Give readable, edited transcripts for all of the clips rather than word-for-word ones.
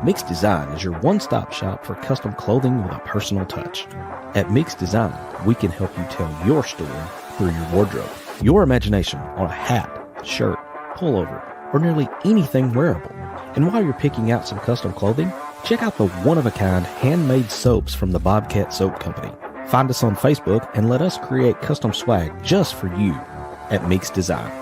Mixed Design is your one-stop shop for custom clothing with a personal touch. At Mixed Design, we can help you tell your story through your wardrobe. Your imagination on a hat, shirt, pullover, or nearly anything wearable. And while you're picking out some custom clothing, check out the one-of-a-kind handmade soaps from the Bobcat Soap Company. Find us on Facebook and let us create custom swag just for you at Mixed Design.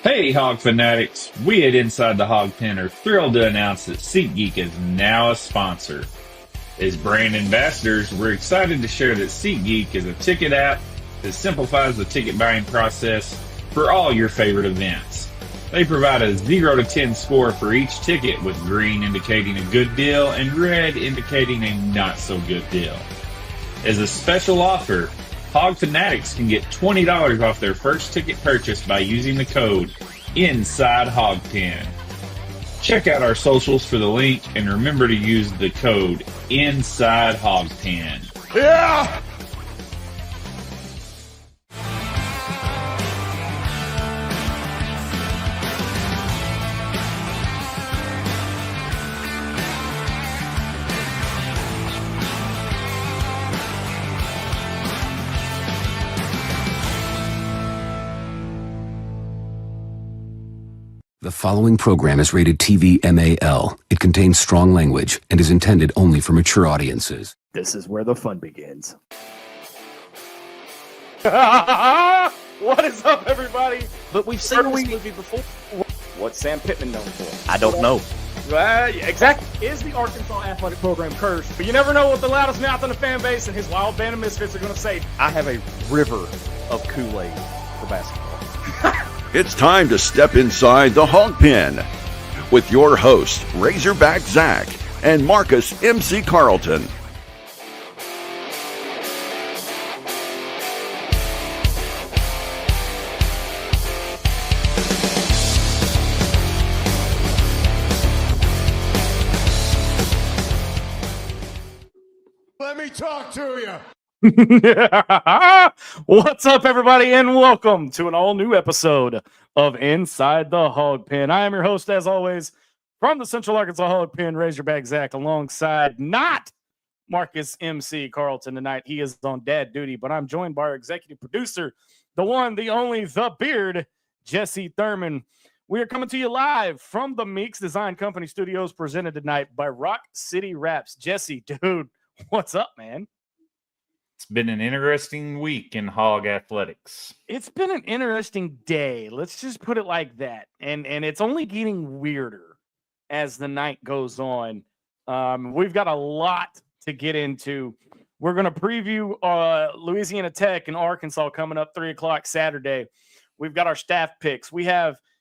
Hey Hog Fanatics, we at Inside The Hawg Pen are thrilled to announce that SeatGeek is now a sponsor. As brand ambassadors, we're excited to share that SeatGeek is a ticket app that simplifies the ticket buying process for all your favorite events. They provide a 0 to 10 score for each ticket, with green indicating a good deal and red indicating a not so good deal. As a special offer, Hog Fanatics can get $20 off their first ticket purchase by using the code Inside Hawg Pen. Check out our socials for the link and remember to use the code Inside Hawg Pen. Yeah! The following program is rated TV MAL. It contains strong language and is intended only for mature audiences. This is where the fun begins. What is up, everybody? But we've seen this movie before. What's Sam Pittman known for? I don't know. Yeah, exactly. Is the Arkansas athletic program cursed? But you never know what the loudest mouth in the fan base and his wild band of misfits are going to say. I have a river of Kool-Aid for basketball. It's time to step inside the Hawg Pen with your host, Razorback Zach and Marcus MC Carlton. Let me talk to you. What's up, everybody, and welcome to an all-new episode of Inside the Hawg Pen. I am your host, as always, from the Central Arkansas Hawg Pen, Razorback Zach, alongside not Marcus MC Carlton tonight. He is on dad duty, but I'm joined by our executive producer, the one, the only, the beard, Jesse Thurman. We are coming to you live from the Meeks Design Company studios, presented tonight by Rock City Wraps. Jesse, dude, what's up, man? It's been an interesting week in hog athletics. It's been an interesting day. Let's just put it like that. And it's only getting weirder as the night goes on. We've got a lot to get into. We're going to preview Louisiana Tech and Arkansas coming up 3 o'clock Saturday. We've got our staff picks.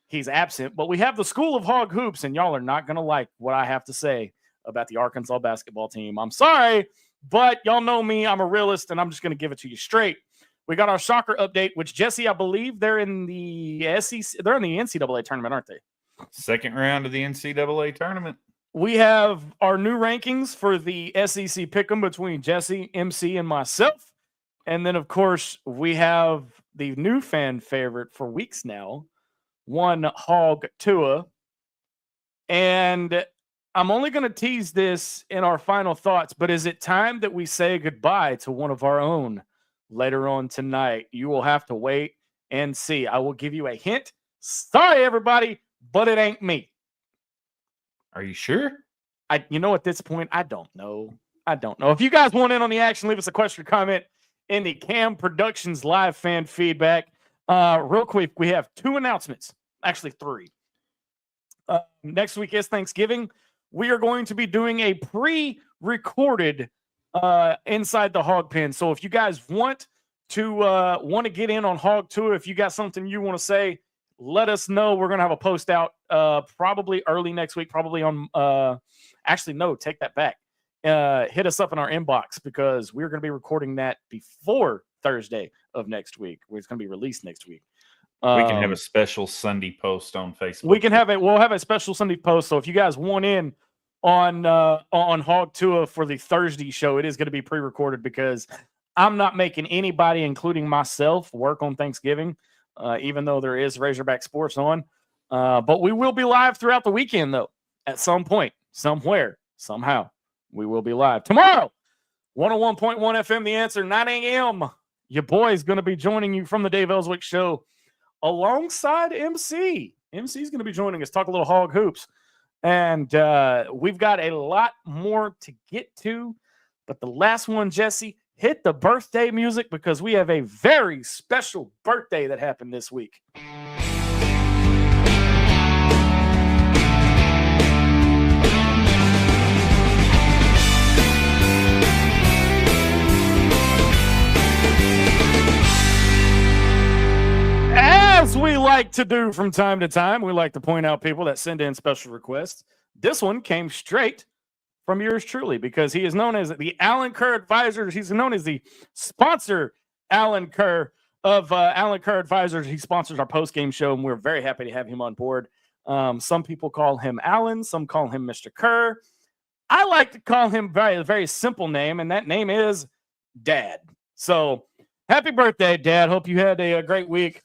He's absent, but we have the School of Hog Hoops, and y'all are not going to like what I have to say about the Arkansas basketball team. I'm sorry. But y'all know me, I'm a realist, and I'm just going to give it to you straight. We got our soccer update, which, Jesse, I believe they're in the SEC. They're in the NCAA tournament, aren't they? Second round of the NCAA tournament. We have our new rankings for the SEC pick'em between Jesse, MC, and myself. And then, of course, we have the new fan favorite for weeks now, one Hog Tua. And I'm only going to tease this in our final thoughts, but is it time that we say goodbye to one of our own later on tonight? You will have to wait and see. I will give you a hint. Sorry, everybody, but it ain't me. Are you sure? At this point, I don't know. If you guys want in on the action, leave us a question or comment in the Cam Productions live fan feedback. Real quick, we have 2 announcements. Actually, 3. Next week is Thanksgiving. We are going to be doing a pre-recorded Inside the Hawg Pen. So if you guys want to get in on Hog Tua, if you got something you want to say, let us know. We're going to have a post out probably early next week, probably on actually, no, take that back. Hit us up in our inbox because we're going to be recording that before Thursday of next week, where it's going to be released next week. We can have a special Sunday post on Facebook. We'll have a special Sunday post. So if you guys want in on Hog Tua for the Thursday show, it is going to be pre-recorded because I'm not making anybody, including myself, work on Thanksgiving, even though there is Razorback Sports on. But we will be live throughout the weekend, though. At some point, somewhere, somehow, we will be live tomorrow. 101.1 FM, The Answer, 9 a.m. Your boy is going to be joining you from the Dave Ellswick Show alongside MC. MC is going to be joining us, talk a little hog hoops. And we've got a lot more to get to. But the last one, Jesse, hit the birthday music because we have a very special birthday that happened this week. As we like to do from time to time, we like to point out people that send in special requests. This one came straight from yours truly because he is known as the Alan Kerr Advisors. He's known as the sponsor, Alan Kerr, of Alan Kerr Advisors. He sponsors our post-game show, and we're very happy to have him on board. Some people call him Alan. Some call him Mr. Kerr. I like to call him a very simple name, and that name is Dad. So happy birthday, Dad. Hope you had a great week.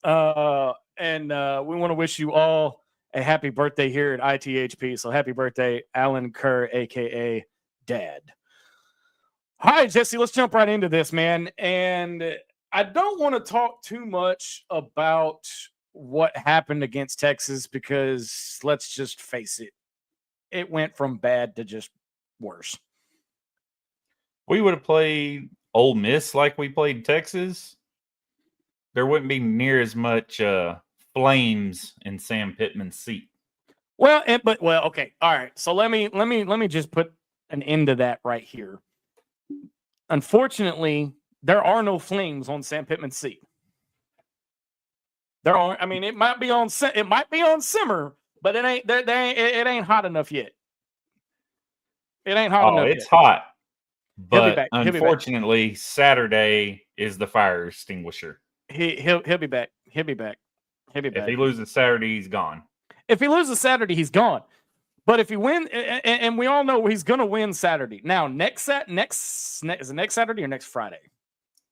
And we want to wish you all a happy birthday here at ITHP. So happy birthday, Alan Kerr, a.k.a. Dad. All right, Jesse, let's jump right into this, man. And I don't want to talk too much about what happened against Texas because let's just face it. It went from bad to just worse. We would have played Ole Miss like we played Texas. There wouldn't be near as much flames in Sam Pittman's seat. Well, okay, all right. So let me just put an end to that right here. Unfortunately, there are no flames on Sam Pittman's seat. There are. I mean, it might be on simmer, but it ain't hot enough yet. It ain't hot enough. It's yet. hot, but unfortunately, Saturday is the fire extinguisher. He'll be back. He'll be back. If he loses Saturday, he's gone. If he loses Saturday, he's gone. But if he wins, and we all know he's going to win Saturday. Now, is it next Saturday or next Friday?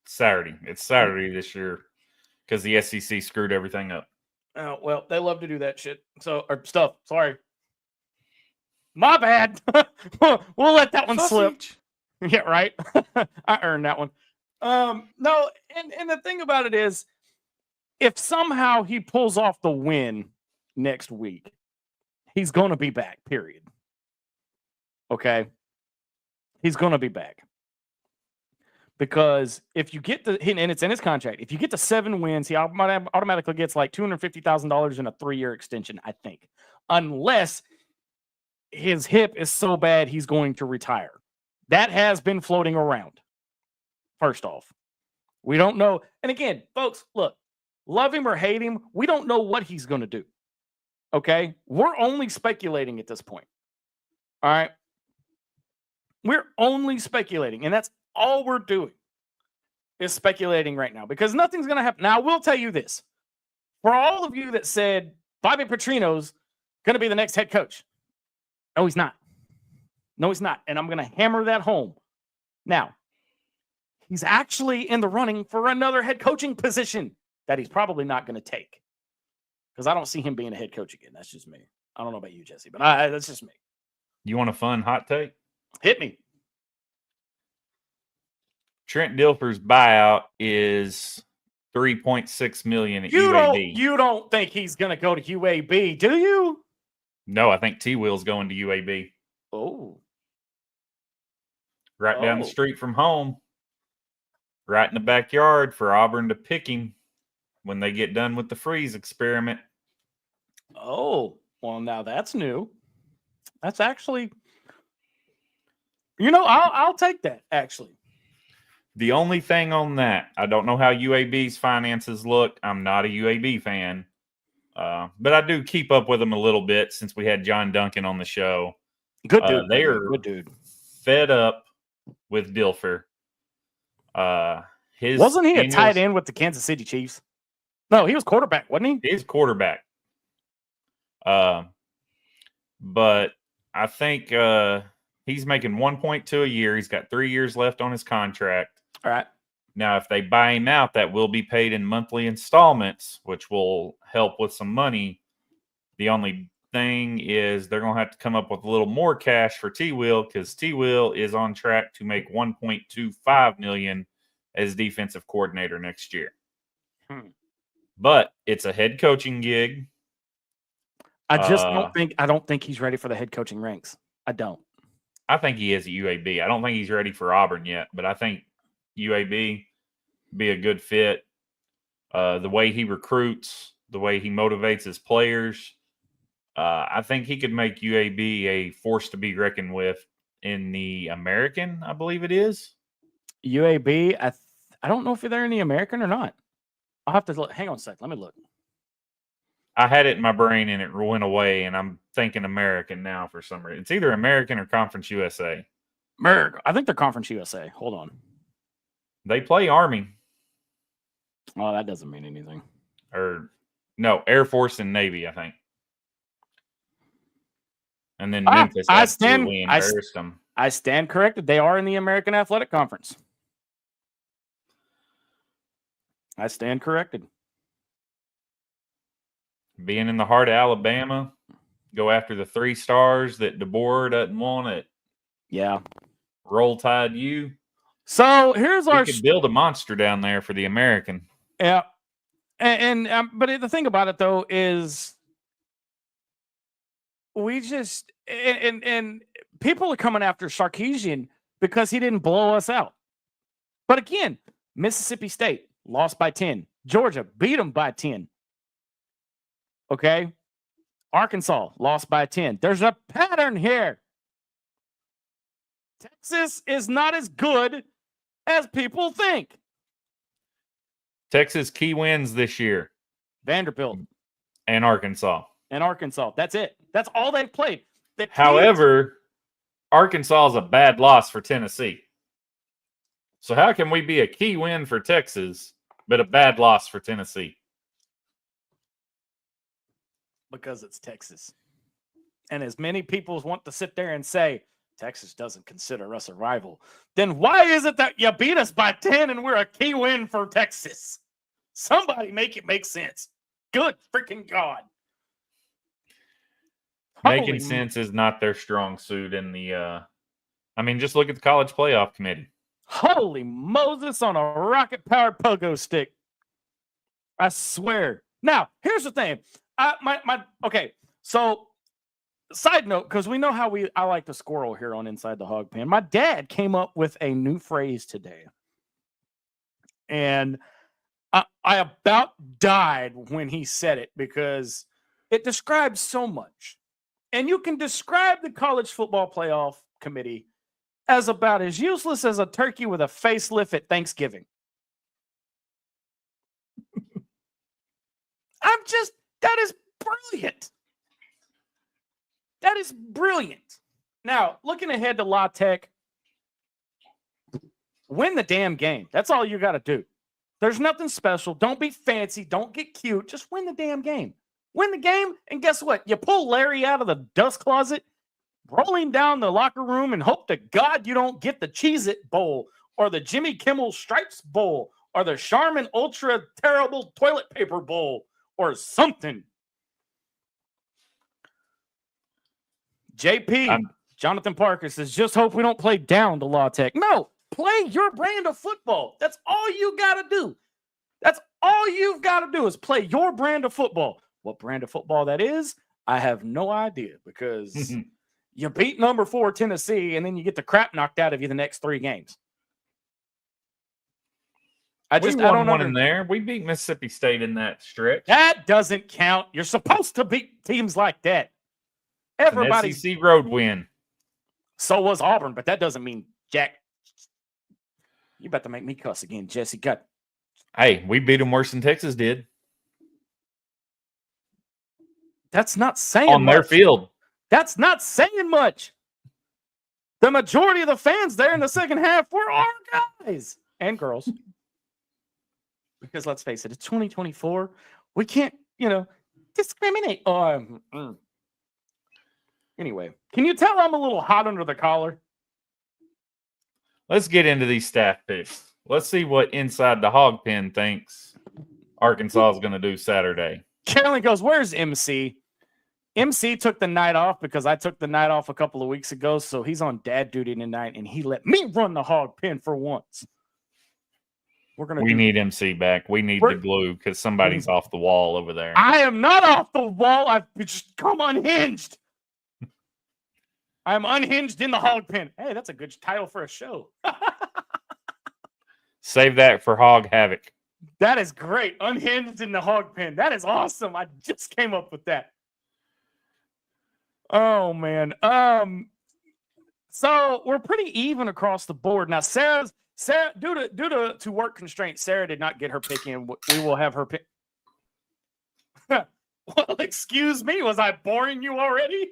Saturday. It's Saturday this year because the SEC screwed everything up. Oh, well, they love to do that shit. Or stuff. Sorry. My bad. We'll let that one slip. Yeah, right. I earned that one. No, and the thing about it is, if somehow he pulls off the win next week, he's going to be back, period. Okay? He's going to be back. Because if you get and it's in his contract, if you get to 7 wins, he automatically gets like $250,000 in a 3-year extension, I think. Unless his hip is so bad he's going to retire. That has been floating around. First off, we don't know. And again, folks, look, love him or hate him, we don't know what he's going to do. Okay? We're only speculating at this point. All right? We're only speculating, and that's all we're doing is speculating right now because nothing's going to happen. Now, I will tell you this. For all of you that said Bobby Petrino's going to be the next head coach, no, he's not. No, he's not. And I'm going to hammer that home. Now, he's actually in the running for another head coaching position that he's probably not going to take because I don't see him being a head coach again. That's just me. I don't know about you, Jesse, but that's just me. You want a fun hot take? Hit me. Trent Dilfer's buyout is $3.6 million at UAB. You don't think he's going to go to UAB, do you? No, I think T-Will's going to UAB. Oh. Right down the street from home. Right in the backyard for Auburn to pick him when they get done with the freeze experiment. Oh, well, now that's new. That's actually, I'll take that, actually. The only thing on that, I don't know how UAB's finances look. I'm not a UAB fan. But I do keep up with them a little bit since we had John Duncan on the show. Good dude. They are good dude. Fed up with Dilfer. Wasn't he a tight end with the Kansas City Chiefs? No, he was quarterback, wasn't he? He's quarterback. But I think he's making 1.2 a year. He's got 3 years left on his contract. All right. Now, if they buy him out, that will be paid in monthly installments, which will help with some money. The only thing is they're going to have to come up with a little more cash for T-Will because T-Will is on track to make $1.25 million as defensive coordinator next year. But it's a head coaching gig. I don't think he's ready for the head coaching ranks. I don't. I think he is at UAB. I don't think he's ready for Auburn yet, but I think UAB be a good fit. The way he recruits, the way he motivates his players, I think he could make UAB a force to be reckoned with in the American, I believe it is. UAB, I don't know if they're in the American or not. I'll have to look. Hang on a sec. Let me look. I had it in my brain and it went away, and I'm thinking American now for some reason. It's either American or Conference USA. America. I think they're Conference USA. Hold on. They play Army. Oh, that doesn't mean anything. Or, no, Air Force and Navy, I think. And then Memphis absolutely embarrassed them. I stand corrected. They are in the American Athletic Conference. I stand corrected. Being in the heart of Alabama, go after the 3 stars that DeBoer doesn't want it. Yeah. Roll Tide U. So here's our. We could build a monster down there for the American. Yeah. And but the thing about it, though, is we just. And people are coming after Sarkisian because he didn't blow us out. But again, Mississippi State lost by 10. Georgia beat them by 10. Okay. Arkansas lost by 10. There's a pattern here. Texas is not as good as people think. Texas key wins this year. Vanderbilt. And Arkansas. That's it. That's all they've played. However, Arkansas is a bad loss for Tennessee. So how can we be a key win for Texas, but a bad loss for Tennessee? Because it's Texas. And as many people want to sit there and say, Texas doesn't consider us a rival, then why is it that you beat us by 10 and we're a key win for Texas? Somebody make it make sense. Good freaking God. Making sense is not their strong suit in the just look at the college playoff committee. Holy Moses on a rocket-powered pogo stick. I swear. Now, here's the thing. Okay, so side note, because we know how I like to squirrel here on Inside the Hawg Pen. My dad came up with a new phrase today. And I about died when he said it because it describes so much. And you can describe the college football playoff committee as about as useless as a turkey with a facelift at Thanksgiving. That is brilliant. That is brilliant. Now, looking ahead to La Tech, win the damn game. That's all you got to do. There's nothing special. Don't be fancy. Don't get cute. Just win the damn game. Win the game, and guess what? You pull Larry out of the dust closet, roll him down the locker room, and hope to God you don't get the Cheez-It Bowl or the Jimmy Kimmel Stripes Bowl or the Charmin Ultra Terrible Toilet Paper Bowl or something. JP, Jonathan Parker says, just hope we don't play down to La Tech. No, play your brand of football. That's all you got to do. That's all you've got to do is play your brand of football. What brand of football that is, I have no idea because you beat number 4 Tennessee and then you get the crap knocked out of you the next 3 games. I don't know. In there. We beat Mississippi State in that stretch. That doesn't count. You're supposed to beat teams like that. Everybody's SEC road win. So was Auburn, but that doesn't mean jack. You about to make me cuss again, Jesse. God. Hey, we beat them worse than Texas did That's not saying on their much. field. That's not saying much. The majority of the fans there in the second half were our guys and girls. Because let's face it, it's 2024. We can't, discriminate. Anyway, can you tell I'm a little hot under the collar? Let's get into these staff picks. Let's see what Inside the Hog Pen thinks Arkansas is going to do Saturday. Carolyn goes, where's MC? MC took the night off because I took the night off a couple of weeks ago, so he's on dad duty tonight, and he let me run the Hog Pen for once. We need MC back. We need the glue because somebody's off the wall over there. I am not off the wall. I've just come unhinged. I'm unhinged in the Hog Pen. Hey, that's a good title for a show. Save that for Hog Havoc. That is great. Unhinged in the Hog Pen. That is awesome. I just came up with that. Oh, man. So we're pretty even across the board. Now, Sarah, due to work constraints, Sarah did not get her pick in. We will have her pick. Well, excuse me. Was I boring you already?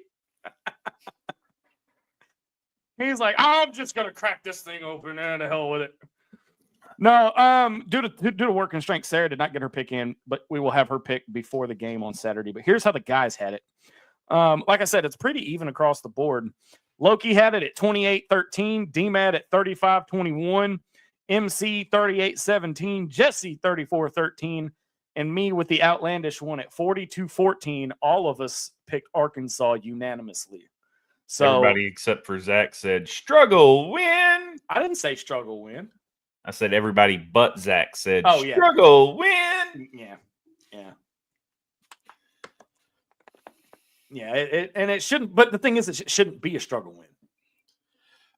He's like, I'm just gonna crack this thing open and the hell with it. No, due to work constraints, Sarah did not get her pick in, but we will have her pick before the game on Saturday. But here's how the guys had it. Like I said, it's pretty even across the board. Loki had it at 28-13, DMAD at 35-21, MC 38-17, Jesse 34-13, and me with the outlandish one at 42-14. All of us picked Arkansas unanimously. So everybody except for Zach said struggle win. I didn't say struggle win. I said everybody but Zach said yeah. Struggle win. Yeah, it shouldn't. But the thing is, it shouldn't be a struggle win.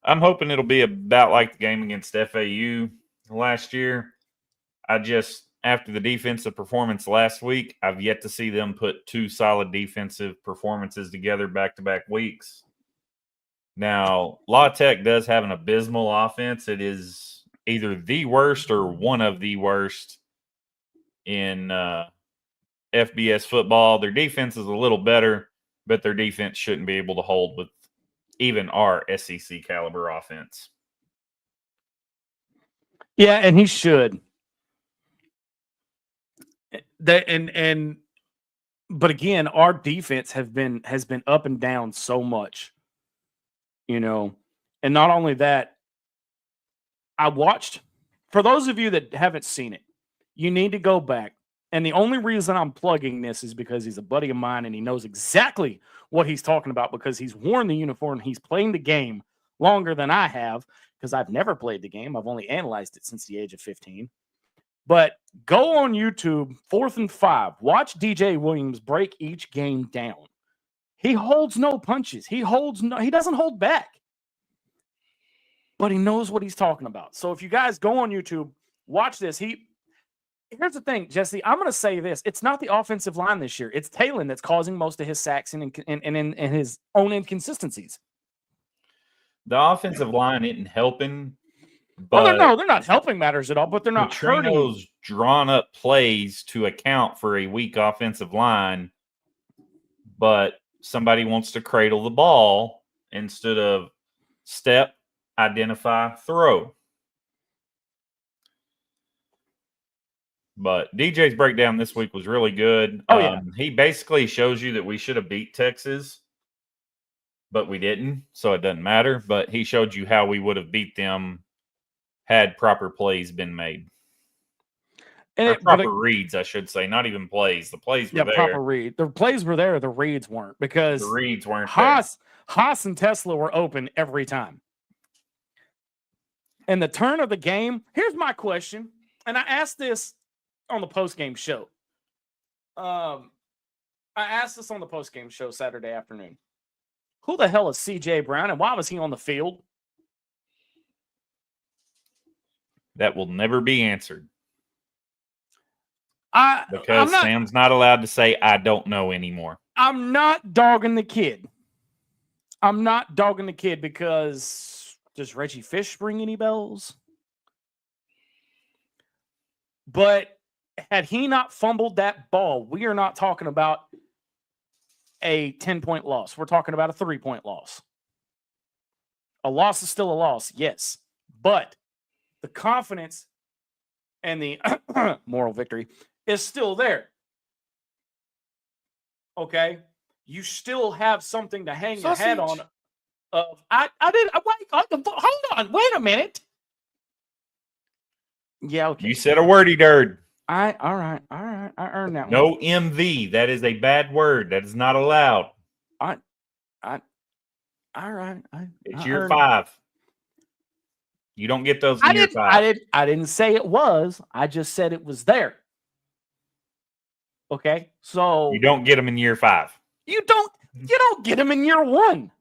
I'm hoping it'll be about like the game against FAU last year. After the defensive performance last week, I've yet to see them put two solid defensive performances together back-to-back weeks. Now, La Tech does have an abysmal offense. It is either the worst or one of the worst in FBS football. Their defense is a little better, but their defense shouldn't be able to hold with even our SEC caliber offense. Yeah, and he should. But again, our defense has been up and down so much, and not only that, I watched. For those of you that haven't seen it, you need to go back. And the only reason I'm plugging this is because he's a buddy of mine and he knows exactly what he's talking about because he's worn the uniform. He's playing the game longer than I have because I've never played the game. I've only analyzed it since the age of 15. But go on YouTube, 4th and 5. Watch DJ Williams break each game down. He holds no punches. He doesn't hold back. But he knows what he's talking about. So if you guys go on YouTube, watch this. Here's the thing, Jesse. I'm going to say this. It's not the offensive line this year. It's Talon that's causing most of his sacks and his own inconsistencies. The offensive line isn't helping. But they're not helping matters at all, but they're not hurting. Those drawn up plays to account for a weak offensive line, but somebody wants to cradle the ball instead of step, identify, throw. But DJ's breakdown this week was really good. He basically shows you that we should have beat Texas, but we didn't, so it doesn't matter. But he showed you how we would have beat them had proper plays been made. And proper reads, I should say, not even plays. The plays were there. Proper read. The plays were there. The reads weren't because the reads weren't Haas and Tesla were open every time. And the turn of the game, here's my question, and I asked this on the post-game show. I asked this on the post-game show Saturday afternoon. Who the hell is C.J. Brown, and why was he on the field? That will never be answered. Because Sam's not allowed to say, I don't know anymore. I'm not dogging the kid. Because does Reggie Fish ring any bells? But had he not fumbled that ball, we are not talking about a 10-point loss. We're talking about a 3-point loss. A loss is still a loss, yes. But the confidence and the moral victory is still there. Okay? You still have something to hang your head on. Hold on, wait a minute. Yeah, okay. You said a wordy dirt. All right. I earned that one. No MV. That is a bad word. That is not allowed. All right. It's year 5. You don't get those in year 5. I didn't say it was. I just said it was there. Okay, so you don't get them in year 5. You don't get them in year 1.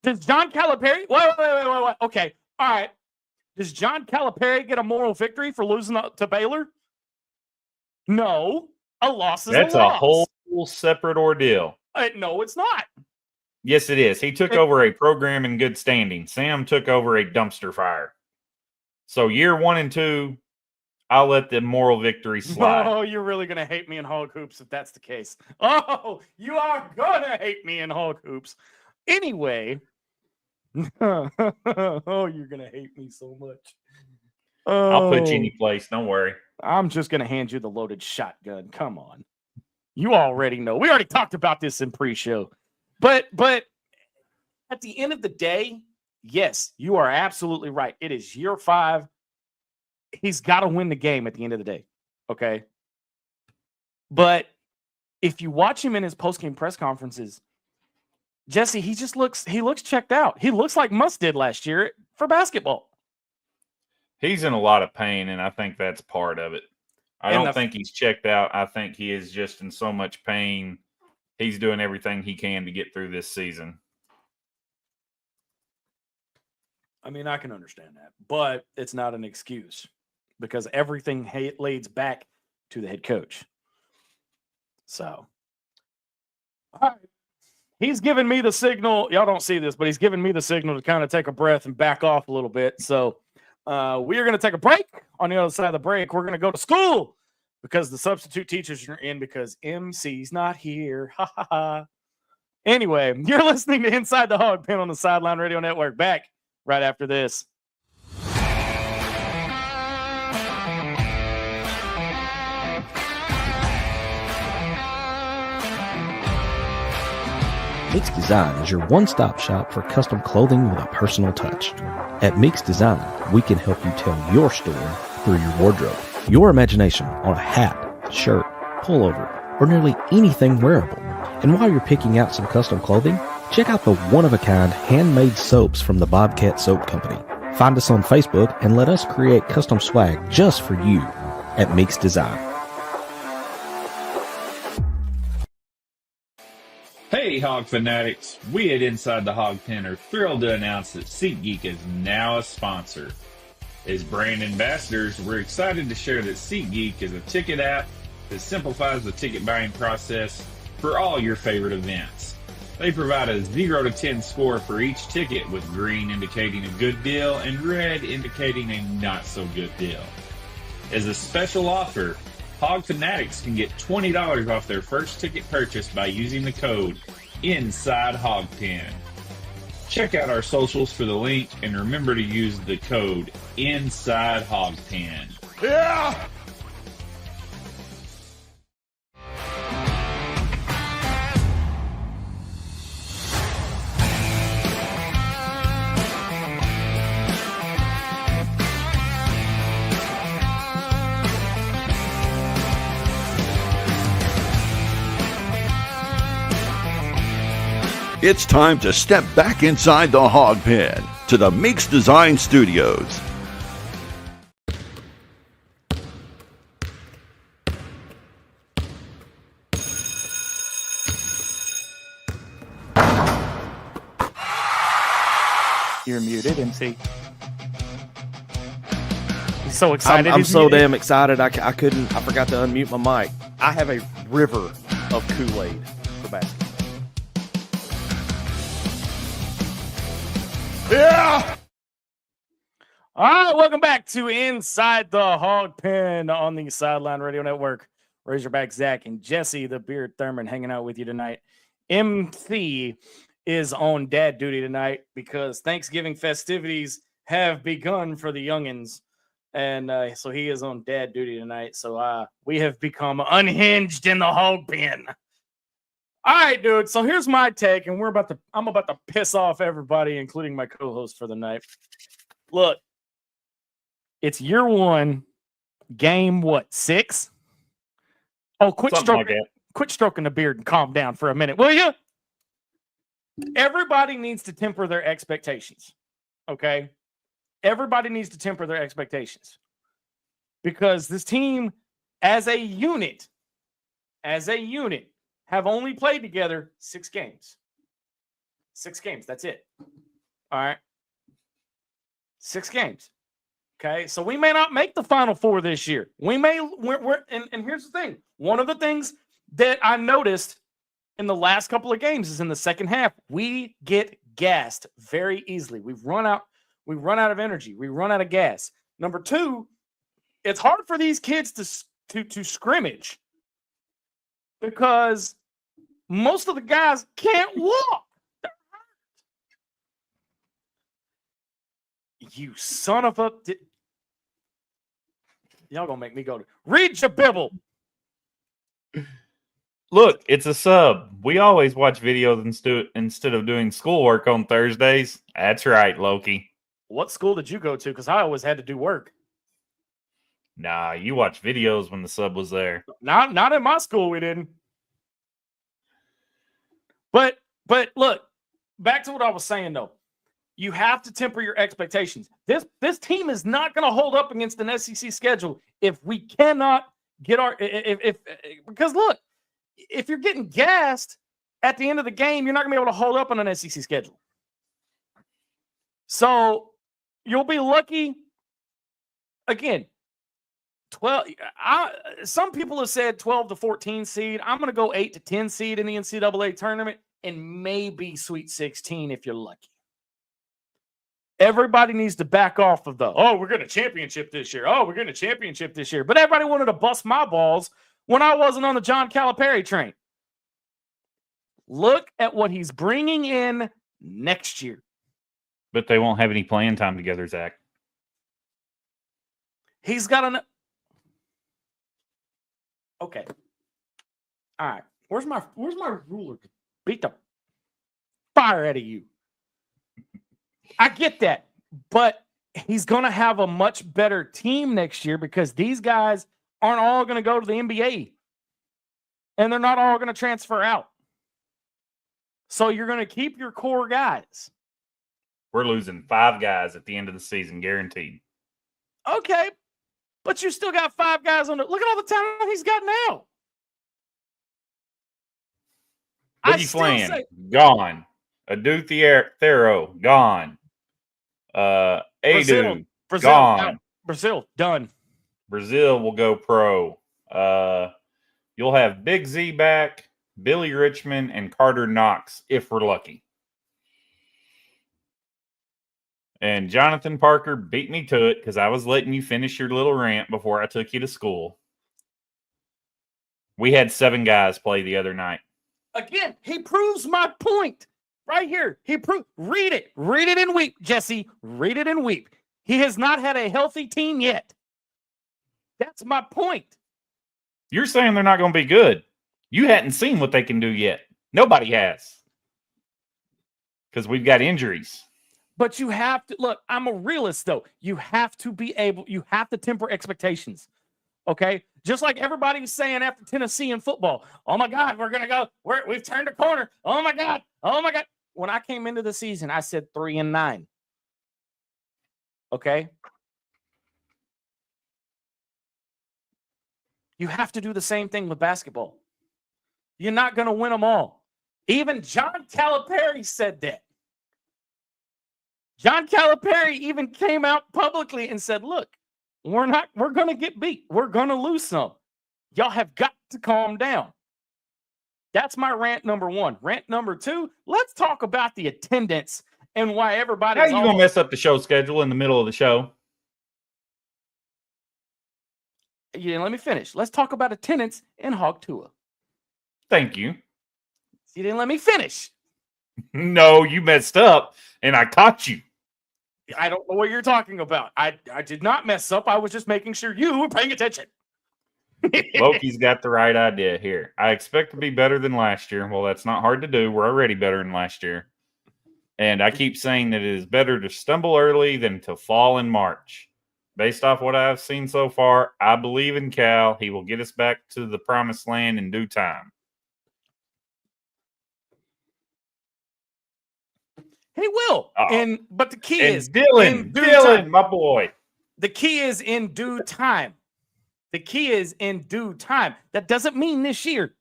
Does John Calipari? Wait. Okay, all right. Does John Calipari get a moral victory for losing to Baylor? No, a loss is a loss. That's a whole separate ordeal. No, it's not. Yes, it is. He took over a program in good standing. Sam took over a dumpster fire. So year 1 and 2, I'll let the moral victory slide. Oh, you're really going to hate me in Hog Hoops if that's the case. Oh, you are going to hate me in Hog Hoops. Anyway. Oh, you're going to hate me so much. Oh, I'll put you any place. Don't worry. I'm just going to hand you the loaded shotgun. Come on. You already know. We already talked about this in pre-show. But at the end of the day, yes, you are absolutely right. It is year 5. He's got to win the game at the end of the day. Okay. But if you watch him in his post-game press conferences, Jesse, he looks checked out. He looks like Muss did last year for basketball. He's in a lot of pain, and I think that's part of it. I don't think he's checked out. I think he is just in so much pain. He's doing everything he can to get through this season. I mean, I can understand that, but it's not an excuse because everything leads back to the head coach. So, all right. He's giving me the signal. Y'all don't see this, but he's giving me the signal to kind of take a breath and back off a little bit. So we are going to take a break. On the other side of the break, we're going to go to school because the substitute teachers are in because MC's not here. Ha ha ha. Anyway, you're listening to Inside the Hawg Pen on the Sideline Radio Network. Back right after this. Mix Design is your one-stop shop for custom clothing with a personal touch. At Mix Design, we can help you tell your story through your wardrobe. Your imagination on a hat, shirt, pullover, or nearly anything wearable. And while you're picking out some custom clothing, check out the one-of-a-kind handmade soaps from the Bobcat Soap Company. Find us on Facebook and let us create custom swag just for you at Mix Design. Hey, Hog fanatics. We at Inside the Hawg Pen are thrilled to announce that SeatGeek is now a sponsor. As brand ambassadors, we're excited to share that SeatGeek is a ticket app that simplifies the ticket buying process for all your favorite events. They provide a 0 to 10 score for each ticket, with green indicating a good deal and red indicating a not so good deal. As a special offer, Hog fanatics can get $20 off their first ticket purchase by using the code Inside Hawg Pen. Check out our socials for the link and remember to use the code Inside Hawg Pen. Yeah! It's time to step back inside the Hog Pen to the Meeks Design Studios. You're muted, MC. He's so excited. I'm so damn excited. I forgot to unmute my mic. I have a river of Kool-Aid for basketball. Yeah! All right, welcome back to Inside the Hawg Pen on the Sideline Radio Network. Razorback Zach and Jesse, the Beard Thurman, hanging out with you tonight. MC is on dad duty tonight because Thanksgiving festivities have begun for the youngins. And so he is on dad duty tonight. So we have become unhinged in the hog pen. All right, dude. So here's my take, and I'm about to piss off everybody, including my co-host for the night. Look, it's year one, game 6? Oh, quit stroking the beard and calm down for a minute, will you? Everybody needs to temper their expectations. Okay? Everybody needs to temper their expectations. Because this team, as a unit, have only played together 6 games. 6 games, that's it. All right? 6 games. Okay, so we may not make the Final Four this year. And here's the thing. One of the things that I noticed in the last couple of games is in the second half, we get gassed very easily. We run out of energy. We run out of gas. Number 2, it's hard for these kids to scrimmage because most of the guys can't walk. You son of a... Y'all gonna make me go to... Read your Bible! Look, it's a sub. We always watch videos instead of doing schoolwork on Thursdays. That's right, Loki. What school did you go to? Because I always had to do work. Nah, you watch videos when the sub was there. Not in my school, we didn't. But look, back to what I was saying, though. You have to temper your expectations. This team is not going to hold up against an SEC schedule if we cannot get because look, if you're getting gassed at the end of the game, you're not going to be able to hold up on an SEC schedule. So you'll be lucky. Again, 12. Some people have said 12 to 14 seed. I'm going to go 8 to 10 seed in the NCAA tournament and maybe Sweet 16 if you're lucky. Everybody needs to back off of we're going to championship this year. Oh, we're going to championship this year. But everybody wanted to bust my balls when I wasn't on the John Calipari train. Look at what he's bringing in next year. But they won't have any playing time together, Zach. He's got Okay. All right. Where's my ruler to beat the fire out of you? I get that, but he's going to have a much better team next year because these guys aren't all going to go to the NBA, and they're not all going to transfer out. So you're going to keep your core guys. We're losing 5 guys at the end of the season, guaranteed. Okay, but you still got 5 guys on it. Look at all the talent he's got now. What are you playing? Gone. Aduthiero, gone. Adu, Brazil, gone. Brazil, done. Brazil will go pro. You'll have Big Z back, Billy Richmond, and Carter Knox if we're lucky. And Jonathan Parker beat me to it because I was letting you finish your little rant before I took you to school. We had 7 guys play the other night. Again, he proves my point. Right here. Read it. Read it and weep, Jesse. Read it and weep. He has not had a healthy team yet. That's my point. You're saying they're not going to be good. You hadn't seen what they can do yet. Nobody has. Because we've got injuries. But you have to, look, I'm a realist, though. You have to temper expectations. Okay? Just like everybody was saying after Tennessee in football. Oh, my God, we're going to go. We've turned a corner. Oh, my God. Oh, my God. When I came into the season, I said 3-9. Okay? You have to do the same thing with basketball. You're not going to win them all. Even John Calipari said that. John Calipari even came out publicly and said, look, we're going to get beat. We're going to lose some. Y'all have got to calm down. That's my rant number 1. Rant number 2, let's talk about the attendance and why everybody's... How are you going to mess up the show schedule in the middle of the show? You didn't let me finish. Let's talk about attendance in Hog Tua. Thank you. You didn't let me finish. No, you messed up, and I caught you. I don't know what you're talking about. I did not mess up. I was just making sure you were paying attention. Loki's got the right idea here. I expect to be better than last year. Well, that's not hard to do. We're already better than last year. And I keep saying that it is better to stumble early than to fall in March. Based off what I've seen so far, I believe in Cal. He will get us back to the promised land in due time. He will. But the key is Dylan, my boy. The key is in due time. The key is in due time. That doesn't mean this year.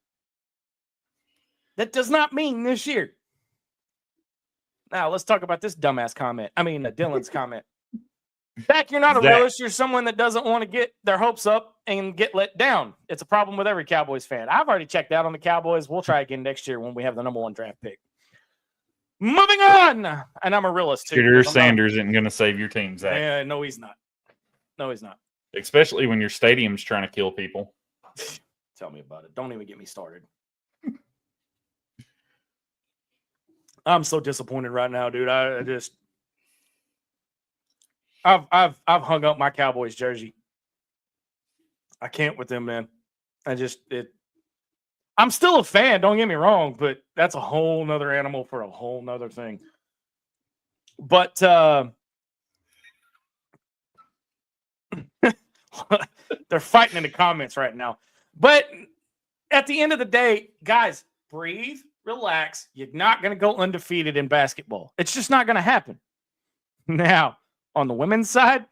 That does not mean this year. Now, let's talk about this dumbass comment. I mean, Dylan's comment. Zach, you're not a realist. You're someone that doesn't want to get their hopes up and get let down. It's a problem with every Cowboys fan. I've already checked out on the Cowboys. We'll try again next year when we have the number 1 draft pick. Moving on. And I'm a realist, too. Shooter Sanders isn't going to save your team, Zach. Yeah, no, he's not. No, he's not. Especially when your stadium's trying to kill people. Tell me about it. Don't even get me started. I'm so disappointed right now, dude. I've hung up my Cowboys jersey. I can't with them, man. I'm still a fan, don't get me wrong, but that's a whole nother animal for a whole nother thing. But they're fighting in the comments right now. But at the end of the day, guys, breathe, relax. You're not going to go undefeated in basketball. It's just not going to happen. Now, on the women's side,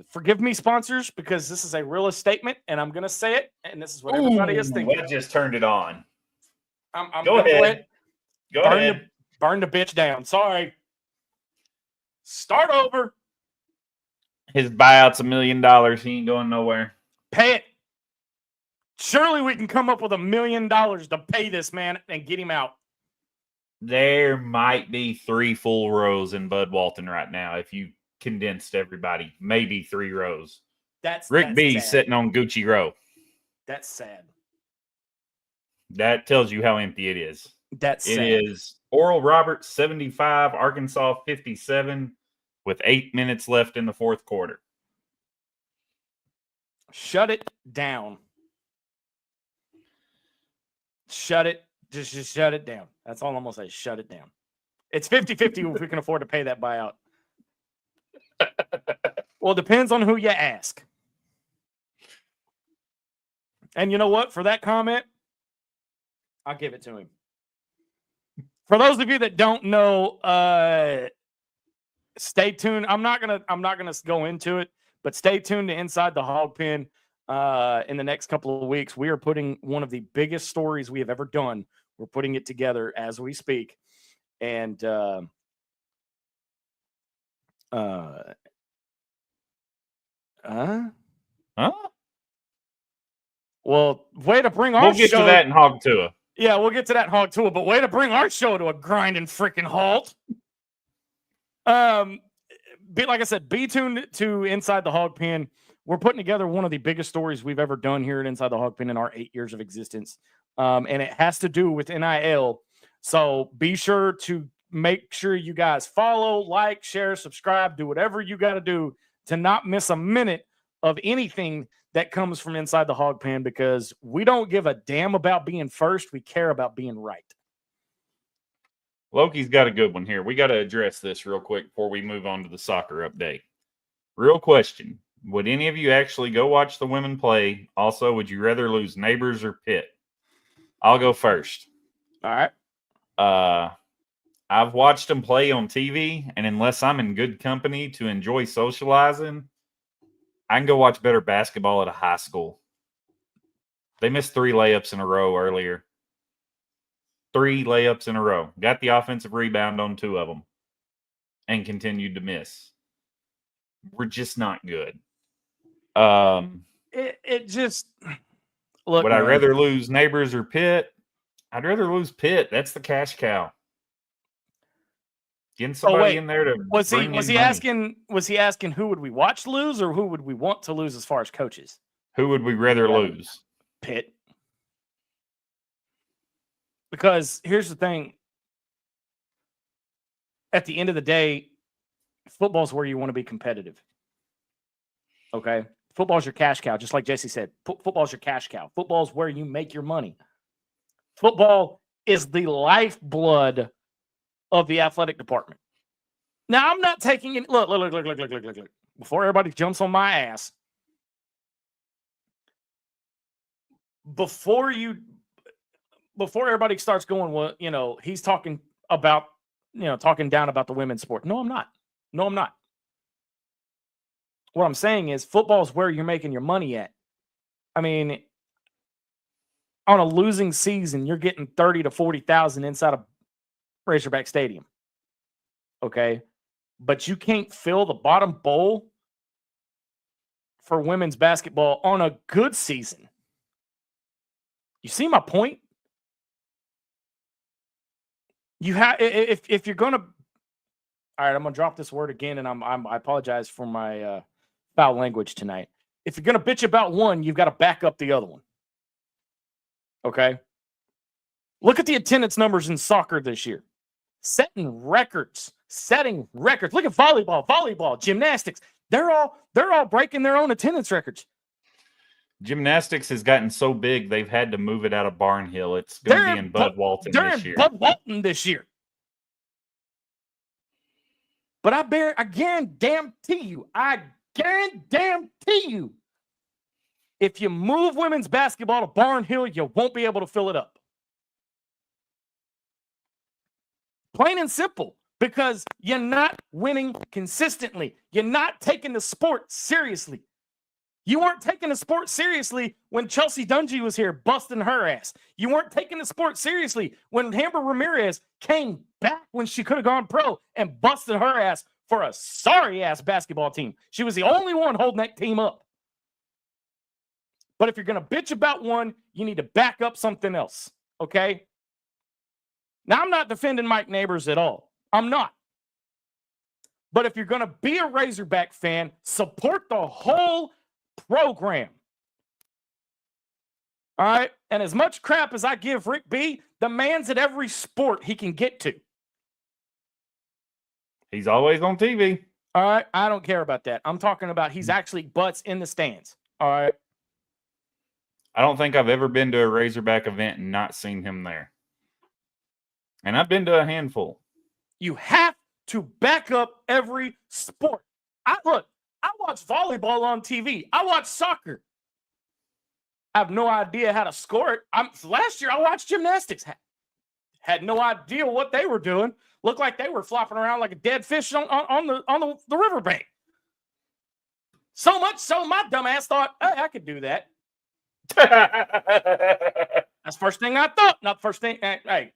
forgive me, sponsors, because this is a realist statement, and I'm going to say it, and this is what everybody is thinking. I just turned it on. I'm go ahead. Go ahead. Burn the bitch down. Sorry. Start over. His buyout's $1 million. He ain't going nowhere. Pay it. Surely we can come up with $1 million to pay this man and get him out. There might be 3 full rows in Bud Walton right now if you condensed everybody. Maybe 3 rows. Rick B sitting on Gucci Row. That's sad. That tells you how empty it is. That's sad. It is Oral Roberts 75, Arkansas 57, with 8 minutes left in the 4th quarter. Shut it down. Shut it. Just shut it down. That's all I'm going to say. Shut it down. It's 50-50 if we can afford to pay that buyout. Well, it depends on who you ask. And you know what? For that comment, I'll give it to him. For those of you that don't know, stay tuned. I'm not gonna go into it, but stay tuned to Inside the Hawg Pen. In the next couple of weeks, we are putting one of the biggest stories we have ever done. We're putting it together as we speak, and well, way to bring our show. We'll get to that in Hog Tua. Yeah, we'll get to that in Hog Tua, but way to bring our show to a grinding freaking halt. Like I said, be tuned to Inside the Hawg Pen. We're putting together one of the biggest stories we've ever done here at Inside the Hawg Pen in our 8 years of existence. And it has to do with NIL. So be sure to make sure you guys follow, like, share, subscribe, do whatever you got to do to not miss a minute of anything that comes from Inside the Hawg Pen, because we don't give a damn about being first. We care about being right. Loki's got a good one here. We got to address this real quick before we move on to the soccer update. Real question. Would any of you actually go watch the women play? Also, would you rather lose Neighbors or Pitt? I'll go first. All right. I've watched them play on TV, and unless I'm in good company to enjoy socializing, I can go watch better basketball at a high school. They missed 3 layups in a row earlier. 3 layups in a row. Got the offensive rebound on 2 of them and continued to miss. We're just not good. It just look. Would I rather lose Neighbors or Pitt? I'd rather lose Pitt. That's the cash cow. Getting somebody in there to was he asking who would we watch lose or who would we want to lose as far as coaches? Who would we rather lose? Pitt. Because here's the thing. At the end of the day, football's where you want to be competitive. Okay? Football's your cash cow, just like Jesse said. Football's your cash cow. Football's where you make your money. Football is the lifeblood of the athletic department. Now, I'm not taking it. Look. Before everybody jumps on my ass, before everybody starts going, well, he's talking about, talking down about the women's sport. No, I'm not. What I'm saying is football is where you're making your money at. I mean, on a losing season, you're getting 30 to 40,000 inside of Razorback Stadium. Okay. But you can't fill the bottom bowl for women's basketball on a good season. You see my point? You have, if you're going to, all right, I'm going to drop this word again, and I apologize for my foul language tonight. If you're going to bitch about one, you've got to back up the other one. Okay? Look at the attendance numbers in soccer this year. Setting records. Look at volleyball, gymnastics. They're all breaking their own attendance records. Gymnastics has gotten so big, they've had to move it out of Barnhill. It's going to be in Bud Walton this year. Bud Walton this year. But I guarantee you, if you move women's basketball to Barnhill, you won't be able to fill it up. Plain and simple, because you're not winning consistently. You're not taking the sport seriously. You weren't taking the sport seriously when Chelsea Dungy was here busting her ass. You weren't taking the sport seriously when Amber Ramirez came back when she could have gone pro and busted her ass for a sorry-ass basketball team. She was the only one holding that team up. But if you're going to bitch about one, you need to back up something else, okay? Now, I'm not defending Mike Neighbors at all. I'm not. But if you're going to be a Razorback fan, support the whole program. All right? And as much crap as I give Rick B, the man's at every sport he can get to. He's always on TV. All right? I don't care about that. I'm talking about he's actually butts in the stands. All right? I don't think I've ever been to a Razorback event and not seen him there. And I've been to a handful. You have to back up every sport. I watch volleyball on TV. I watch soccer. I have no idea how to score it. Last year, I watched gymnastics. Had no idea what they were doing. Looked like they were flopping around like a dead fish on the riverbank. So much so, my dumbass thought, hey, I could do that. That's the first thing I thought. Not the first thing. Hey,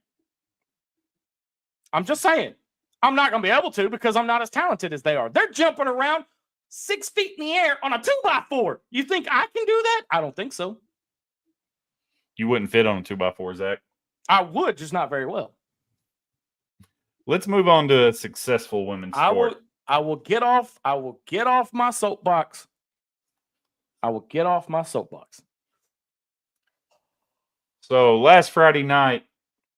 I'm just saying. I'm not going to be able to because I'm not as talented as they are. They're jumping around 6 feet in the air on a 2x4. You think I can do that? I don't think so. You wouldn't fit on a 2x4, Zach. I would, just not very well. Let's move on to a successful women's sport. I will get off my soapbox. So last Friday night,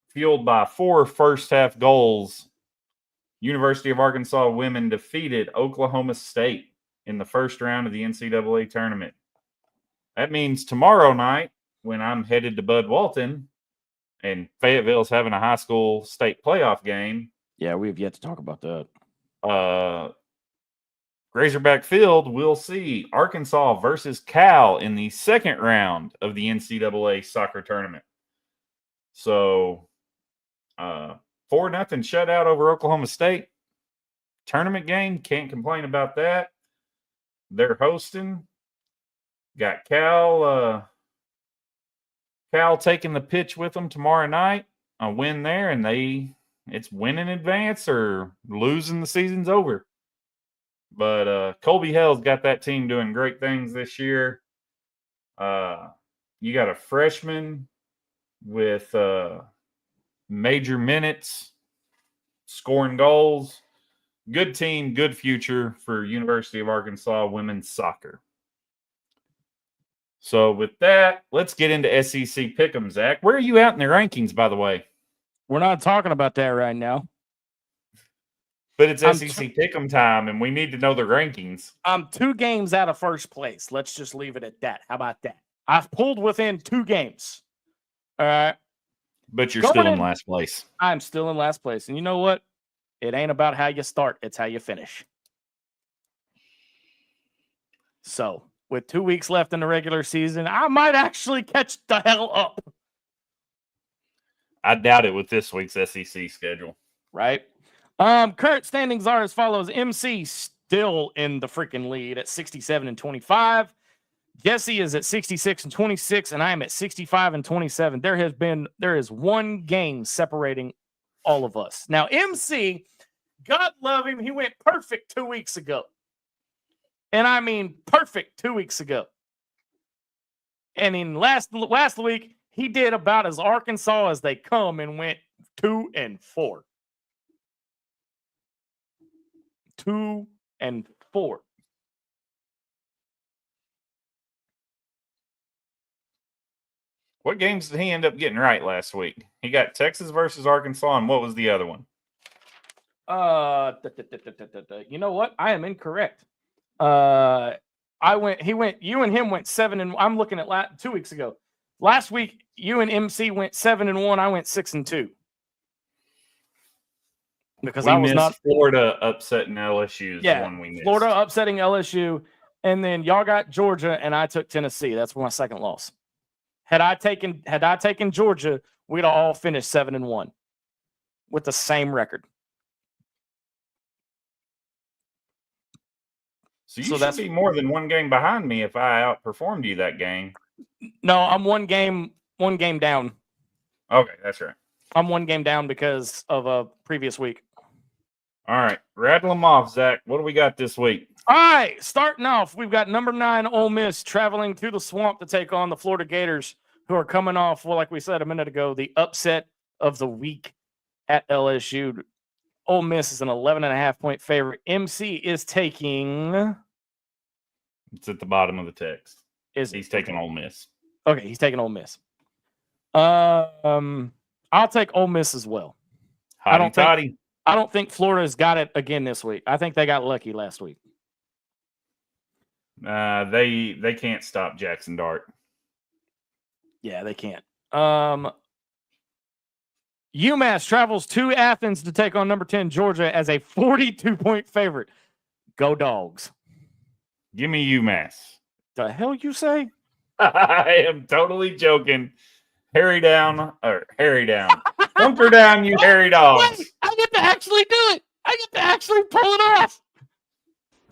fueled by 4 first-half goals, University of Arkansas women defeated Oklahoma State in the first round of the NCAA tournament. That means tomorrow night, when I'm headed to Bud Walton, and Fayetteville's having a high school state playoff game. Yeah, we have yet to talk about that. Razorback Field, we'll see Arkansas versus Cal in the second round of the NCAA soccer tournament. So, 4-0 shutout over Oklahoma State. Tournament game, can't complain about that. They're hosting. Got Cal taking the pitch with them tomorrow night. A win there, and it's win in advance or losing, the season's over. But Colby Hell's got that team doing great things this year. You got a freshman with major minutes, scoring goals. Good team, good future for University of Arkansas women's soccer. So with that, let's get into SEC Pick'em, Zach. Where are you at in the rankings, by the way? We're not talking about that right now. But it's SEC Pick'em time, and we need to know the rankings. I'm 2 games out of first place. Let's just leave it at that. How about that? I've pulled within 2 games. All right. But you're still in last place. I'm still in last place. And you know what? It ain't about how you start. It's how you finish. So, with 2 weeks left in the regular season, I might actually catch the hell up. I doubt it with this week's SEC schedule. Right? Current standings are as follows. MC still in the freaking lead at 67-25. Jesse is at 66-26, and I am at 65-27. There is 1 game separating all of us. Now, MC, God love him, he went perfect 2 weeks ago. And I mean perfect 2 weeks ago. And in last week, he did about as Arkansas as they come and went 2-4. 2-4. What games did he end up getting right last week? He got Texas versus Arkansas, and what was the other one? You know what? I am incorrect. You and him went 7 and I'm looking at 2 weeks ago. Last week, you and MC went 7-1. I went 6-2. Because I was not Florida upsetting LSU. Is the one we missed. Florida upsetting LSU, and then y'all got Georgia, and I took Tennessee. That's my second loss. Had I taken Georgia, we'd have all finished 7-1 with the same record. So you should be more than 1 game behind me if I outperformed you that game. No, I'm one game down. Okay, that's right. I'm 1 game down because of a previous week. All right, rattle them off, Zach. What do we got this week? All right, starting off, we've got number 9 Ole Miss traveling to the Swamp to take on the Florida Gators, who are coming off, well, like we said a minute ago, the upset of the week at LSU. Ole Miss is an 11.5-point favorite. MC is taking. It's at the bottom of the text. He's taking Ole Miss. Okay, he's taking Ole Miss. I'll take Ole Miss as well. I don't think Florida's got it again this week. I think they got lucky last week. They can't stop Jackson Dart. Yeah, they can't. UMass travels to Athens to take on number 10 Georgia as a 42-point favorite. Go Dogs. Give me UMass. The hell you say? I am totally joking. Harry down. Hunker down, you hairy dogs. Wait, I get to actually do it. I get to actually pull it off.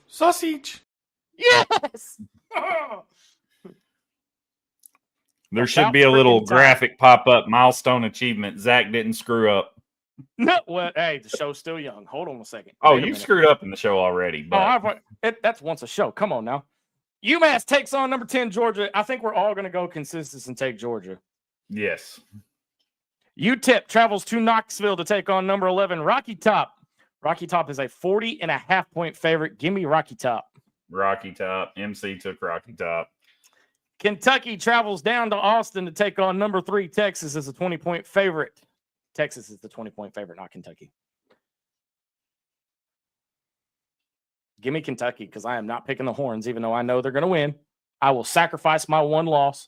Sausage. Yes. There should be a little graphic pop-up milestone achievement. Zach didn't screw up. No, well, hey, the show's still young. Hold on a second. Oh, you screwed up in the show already. But... that's once a show. Come on now. UMass takes on number 10 Georgia. I think we're all going to go consensus and take Georgia. Yes. UTEP travels to Knoxville to take on number 11 Rocky Top. Rocky Top is a 40.5-point favorite. Give me Rocky Top. Rocky Top. MC took Rocky Top. Kentucky travels down to Austin to take on number 3 Texas as a 20-point favorite. Texas is the 20-point favorite, not Kentucky. Give me Kentucky because I am not picking the Horns, even though I know they're going to win. I will sacrifice my 1 loss,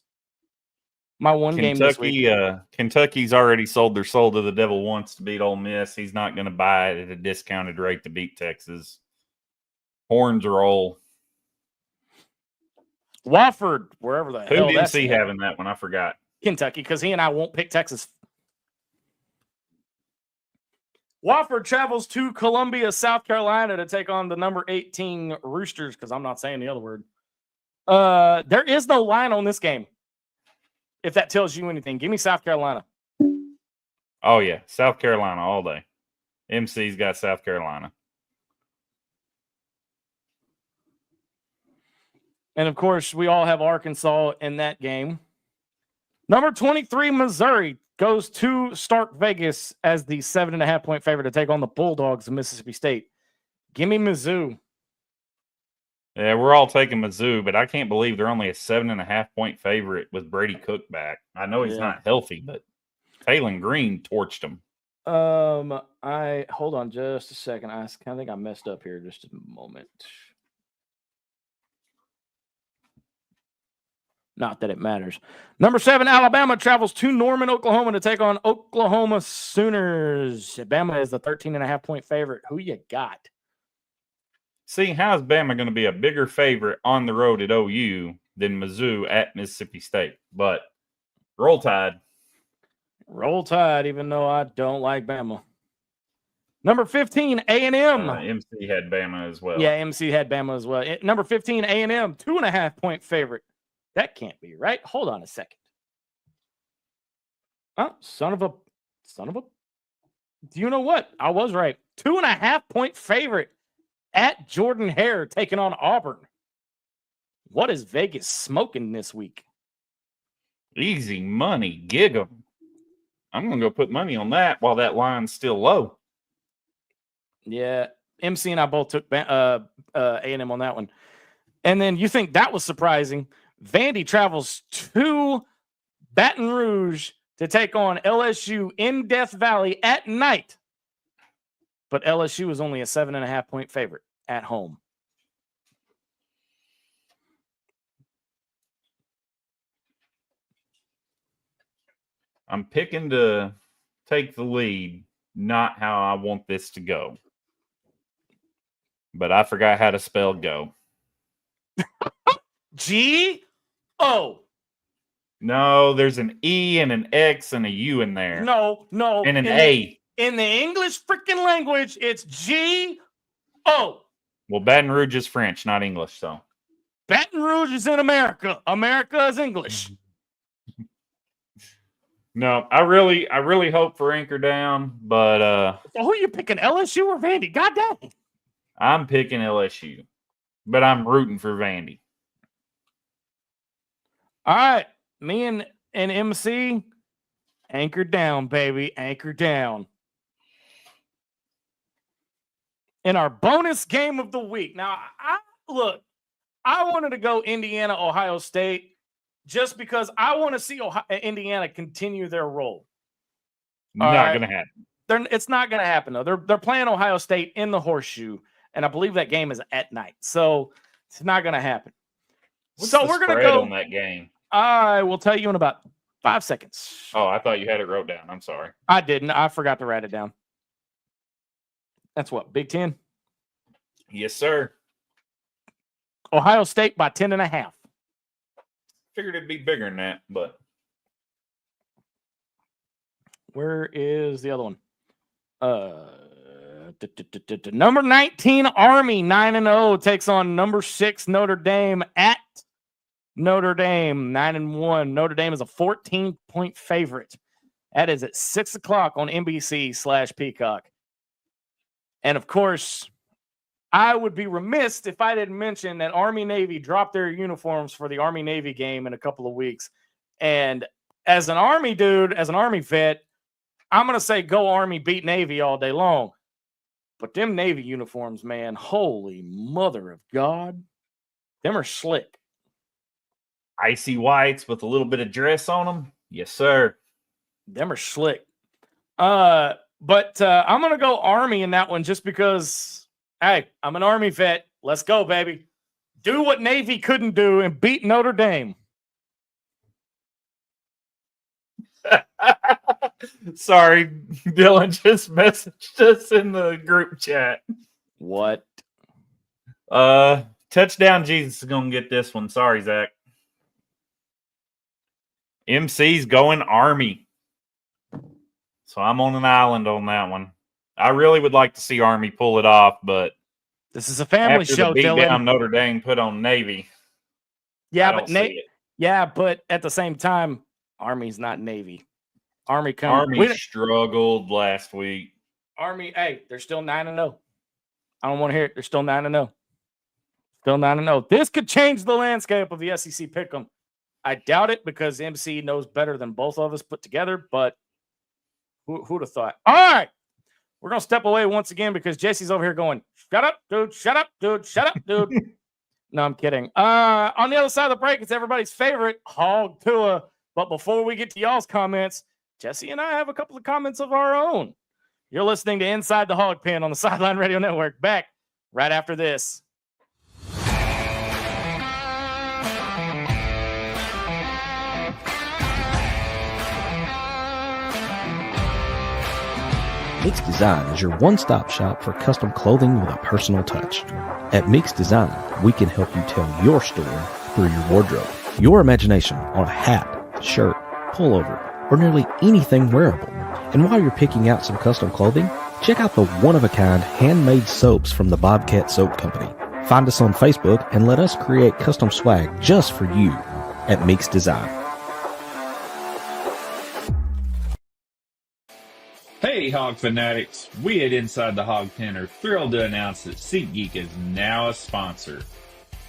my 1 game this week. Kentucky's already sold their soul to the devil once to beat Ole Miss. He's not going to buy it at a discounted rate to beat Texas. Horns roll. Wofford, wherever the hell. Who did MC have in that one? I forgot. Kentucky, because he and I won't pick Texas. Wofford travels to Columbia, South Carolina to take on the number 18 Roosters, because I'm not saying the other word. There is no line on this game, if that tells you anything. Give me South Carolina. Oh, yeah. South Carolina all day. MC's got South Carolina. And, of course, we all have Arkansas in that game. Number 23, Missouri, goes to Stark Vegas as the 7.5-point favorite to take on the Bulldogs of Mississippi State. Give me Mizzou. Yeah, we're all taking Mizzou, but I can't believe they're only a 7.5-point favorite with Brady Cook back. I know he's not healthy, but Taylon Green torched him. I hold on just a second. I think I messed up here just a moment. Not that it matters. Number 7, Alabama travels to Norman, Oklahoma to take on Oklahoma Sooners. Alabama is the 13.5-point favorite. Who you got? See, how is Bama going to be a bigger favorite on the road at OU than Mizzou at Mississippi State? But roll Tide. Roll Tide, even though I don't like Bama. Number 15, A&M. MC had Bama as well. Yeah, MC had Bama as well. Number 15, A&M, 2.5-point favorite. That can't be right. Hold on a second. Oh, son of a. Do you know what? I was right. 2.5-point favorite at Jordan Hare taking on Auburn. What is Vegas smoking this week? Easy money. Gig 'em. I'm going to go put money on that while that line's still low. Yeah, MC and I both took A&M on that one. And then you think that was surprising. Vandy travels to Baton Rouge to take on LSU in Death Valley at night. But LSU is only a 7.5-point favorite at home. I'm picking to take the lead, not how I want this to go. But I forgot how to spell go. G-O. No, there's an E and an X and a U in there. No. And an A. In the English freaking language, it's G-O. Well, Baton Rouge is French, not English, so. Baton Rouge is in America. America is English. No, I really hope for Anchor Down, but So who are you picking, LSU or Vandy? God dang. I'm picking LSU, but I'm rooting for Vandy. All right, me and MC, Anchor Down, baby, Anchor Down. In our bonus game of the week. Now, I wanted to go Indiana, Ohio State, just because I want to see Indiana continue their role. Not going to happen. It's not going to happen, though. They're playing Ohio State in the Horseshoe, and I believe that game is at night. So it's not going to happen. What's we're going to go on that game. I will tell you in about 5 seconds. Oh, I thought you had it wrote down. I'm sorry. I didn't. I forgot to write it down. That's what, Big Ten? Yes, sir. Ohio State by 10.5. Figured it'd be bigger than that, but. Where is the other one? Number 19, Army, 9-0, takes on number 6, Notre Dame at Notre Dame, 9-1. Notre Dame is a 14-point favorite. That is at 6 o'clock on NBC/Peacock. And of course, I would be remiss if I didn't mention that Army-Navy dropped their uniforms for the Army-Navy game in a couple of weeks. And as an Army dude, as an Army vet, I'm going to say go Army, beat Navy all day long. But them Navy uniforms, man, holy mother of God, them are slick. Icy whites with a little bit of dress on them. Yes, sir. Them are slick. But I'm going to go Army in that one just because, hey, I'm an Army vet. Let's go, baby. Do what Navy couldn't do and beat Notre Dame. Sorry, Dylan just messaged us in the group chat. What? Touchdown Jesus is going to get this one. Sorry, Zach. MC's going Army. So I'm on an island on that one. I really would like to see Army pull it off, but this is a family after show, the beat Dylan. Down Notre Dame put on Navy. Yeah, but at the same time, Army's not Navy. Army struggled last week. Army, hey, they're still 9-0. I don't want to hear it. They're still 9-0. Still 9-0. This could change the landscape of the SEC pick'em. I doubt it because MC knows better than both of us put together, but who'd have thought? All right. We're going to step away once again because Jesse's over here going, shut up, dude. Shut up, dude. Shut up, dude. No, I'm kidding. On the other side of the break, it's everybody's favorite, Hog Tua. But before we get to y'all's comments, Jesse and I have a couple of comments of our own. You're listening to Inside the Hawg Pen on the Sideline Radio Network. Back right after this. Mixed Design is your one-stop shop for custom clothing with a personal touch. At Mixed Design, we can help you tell your story through your wardrobe. Your imagination on a hat, shirt, pullover, or nearly anything wearable. And while you're picking out some custom clothing, check out the one-of-a-kind handmade soaps from the Bobcat Soap Company. Find us on Facebook and let us create custom swag just for you at Mixed Design. Hey, Hog fanatics! We at Inside the Hawg Pen are thrilled to announce that SeatGeek is now a sponsor.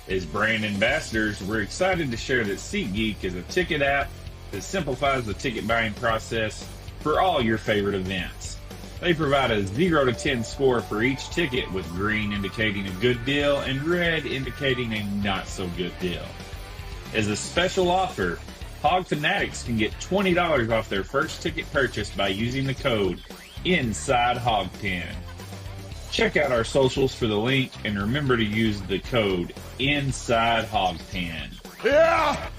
As brand ambassadors, we're excited to share that SeatGeek is a ticket app that simplifies the ticket buying process for all your favorite events. They provide a 0 to 10 score for each ticket, with green indicating a good deal and red indicating a not so good deal. As a special offer, Hog fanatics can get $20 off their first ticket purchase by using the code Inside Hawg Pen. Check out our socials for the link and remember to use the code Inside Hawg Pen. Yeah!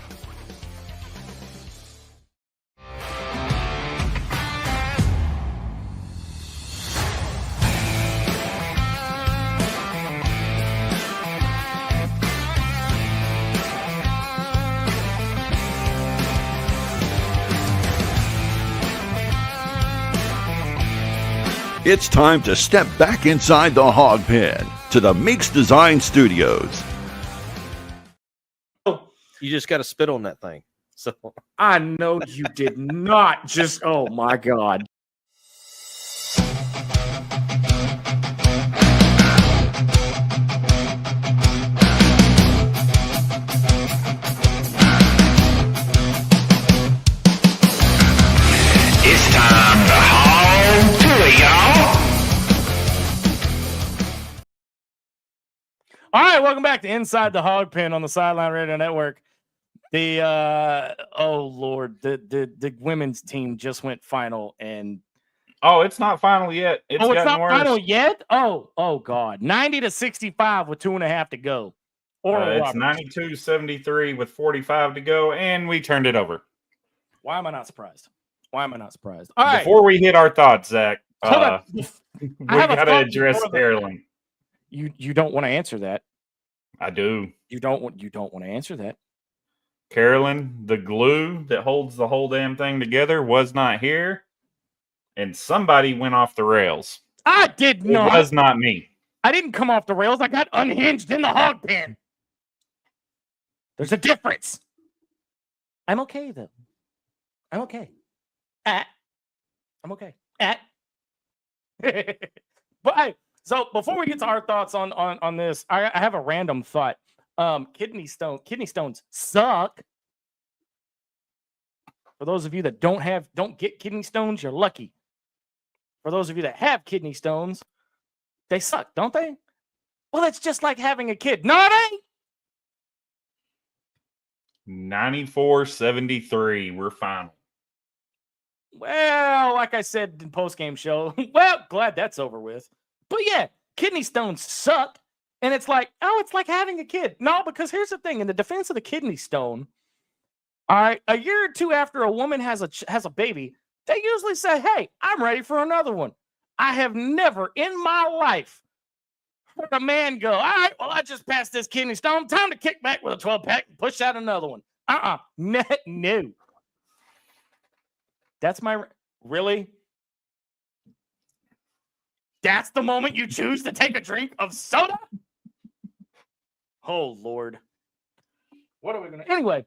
It's time to step back inside the Hog Pen to the Mixed Design Studios. You just got to spit on that thing. So I know you did not just, oh my God. It's time to haul to it, y'all. All right, welcome back to Inside the Hawg Pen on the Sideline Radio Network. The oh Lord, the women's team just went final, and Oh, it's not final yet. It's it's gotten not worse. final yet. Oh God, 90-65 with 2.5 to go. It's 92-73 with 45 to go, and we turned it over. Why am I not surprised? Why am I not surprised? All right, Before we hit our thoughts, Zach, hold on. we I have a got to thought address before the- Carolyn. You don't want to answer that. I do. You don't want to answer that. Carolyn, the glue that holds the whole damn thing together was not here, and somebody went off the rails. I did It not. was not me. I didn't come off the rails. I got unhinged in the hog pen. There's a difference. I'm okay though. I'm okay. I'm okay. But so before we get to our thoughts on this, I have a random thought. Kidney stones suck. For those of you that don't get kidney stones, you're lucky. For those of you that have kidney stones, they suck, don't they? Well, it's just like having a kid. No, it ain't. 94-73. We're final. Well, like I said in post-game show, well, glad that's over with. But yeah, kidney stones suck. And it's like, oh, it's like having a kid. No, because here's the thing. In the defense of the kidney stone, all right, a year or two after a woman has a baby, they usually say, hey, I'm ready for another one. I have never in my life heard a man go, all right, well, I just passed this kidney stone. Time to kick back with a 12-pack and push out another one. No. That's really? That's the moment you choose to take a drink of soda? Oh, Lord. What are we going to... Anyway.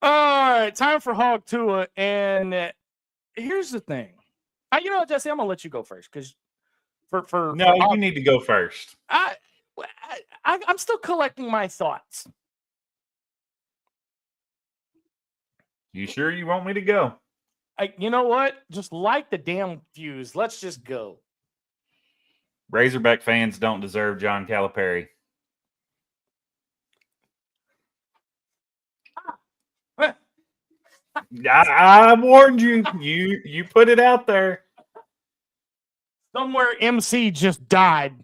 All right. Time for Hog Tua. And here's the thing. You know what, Jesse? I'm going to let you go first. Because you need to go first. I'm still collecting my thoughts. You sure you want me to go? You know what? Just light the damn fuse. Let's just go. Razorback fans don't deserve John Calipari. I warned you. You put it out there. Somewhere MC just died.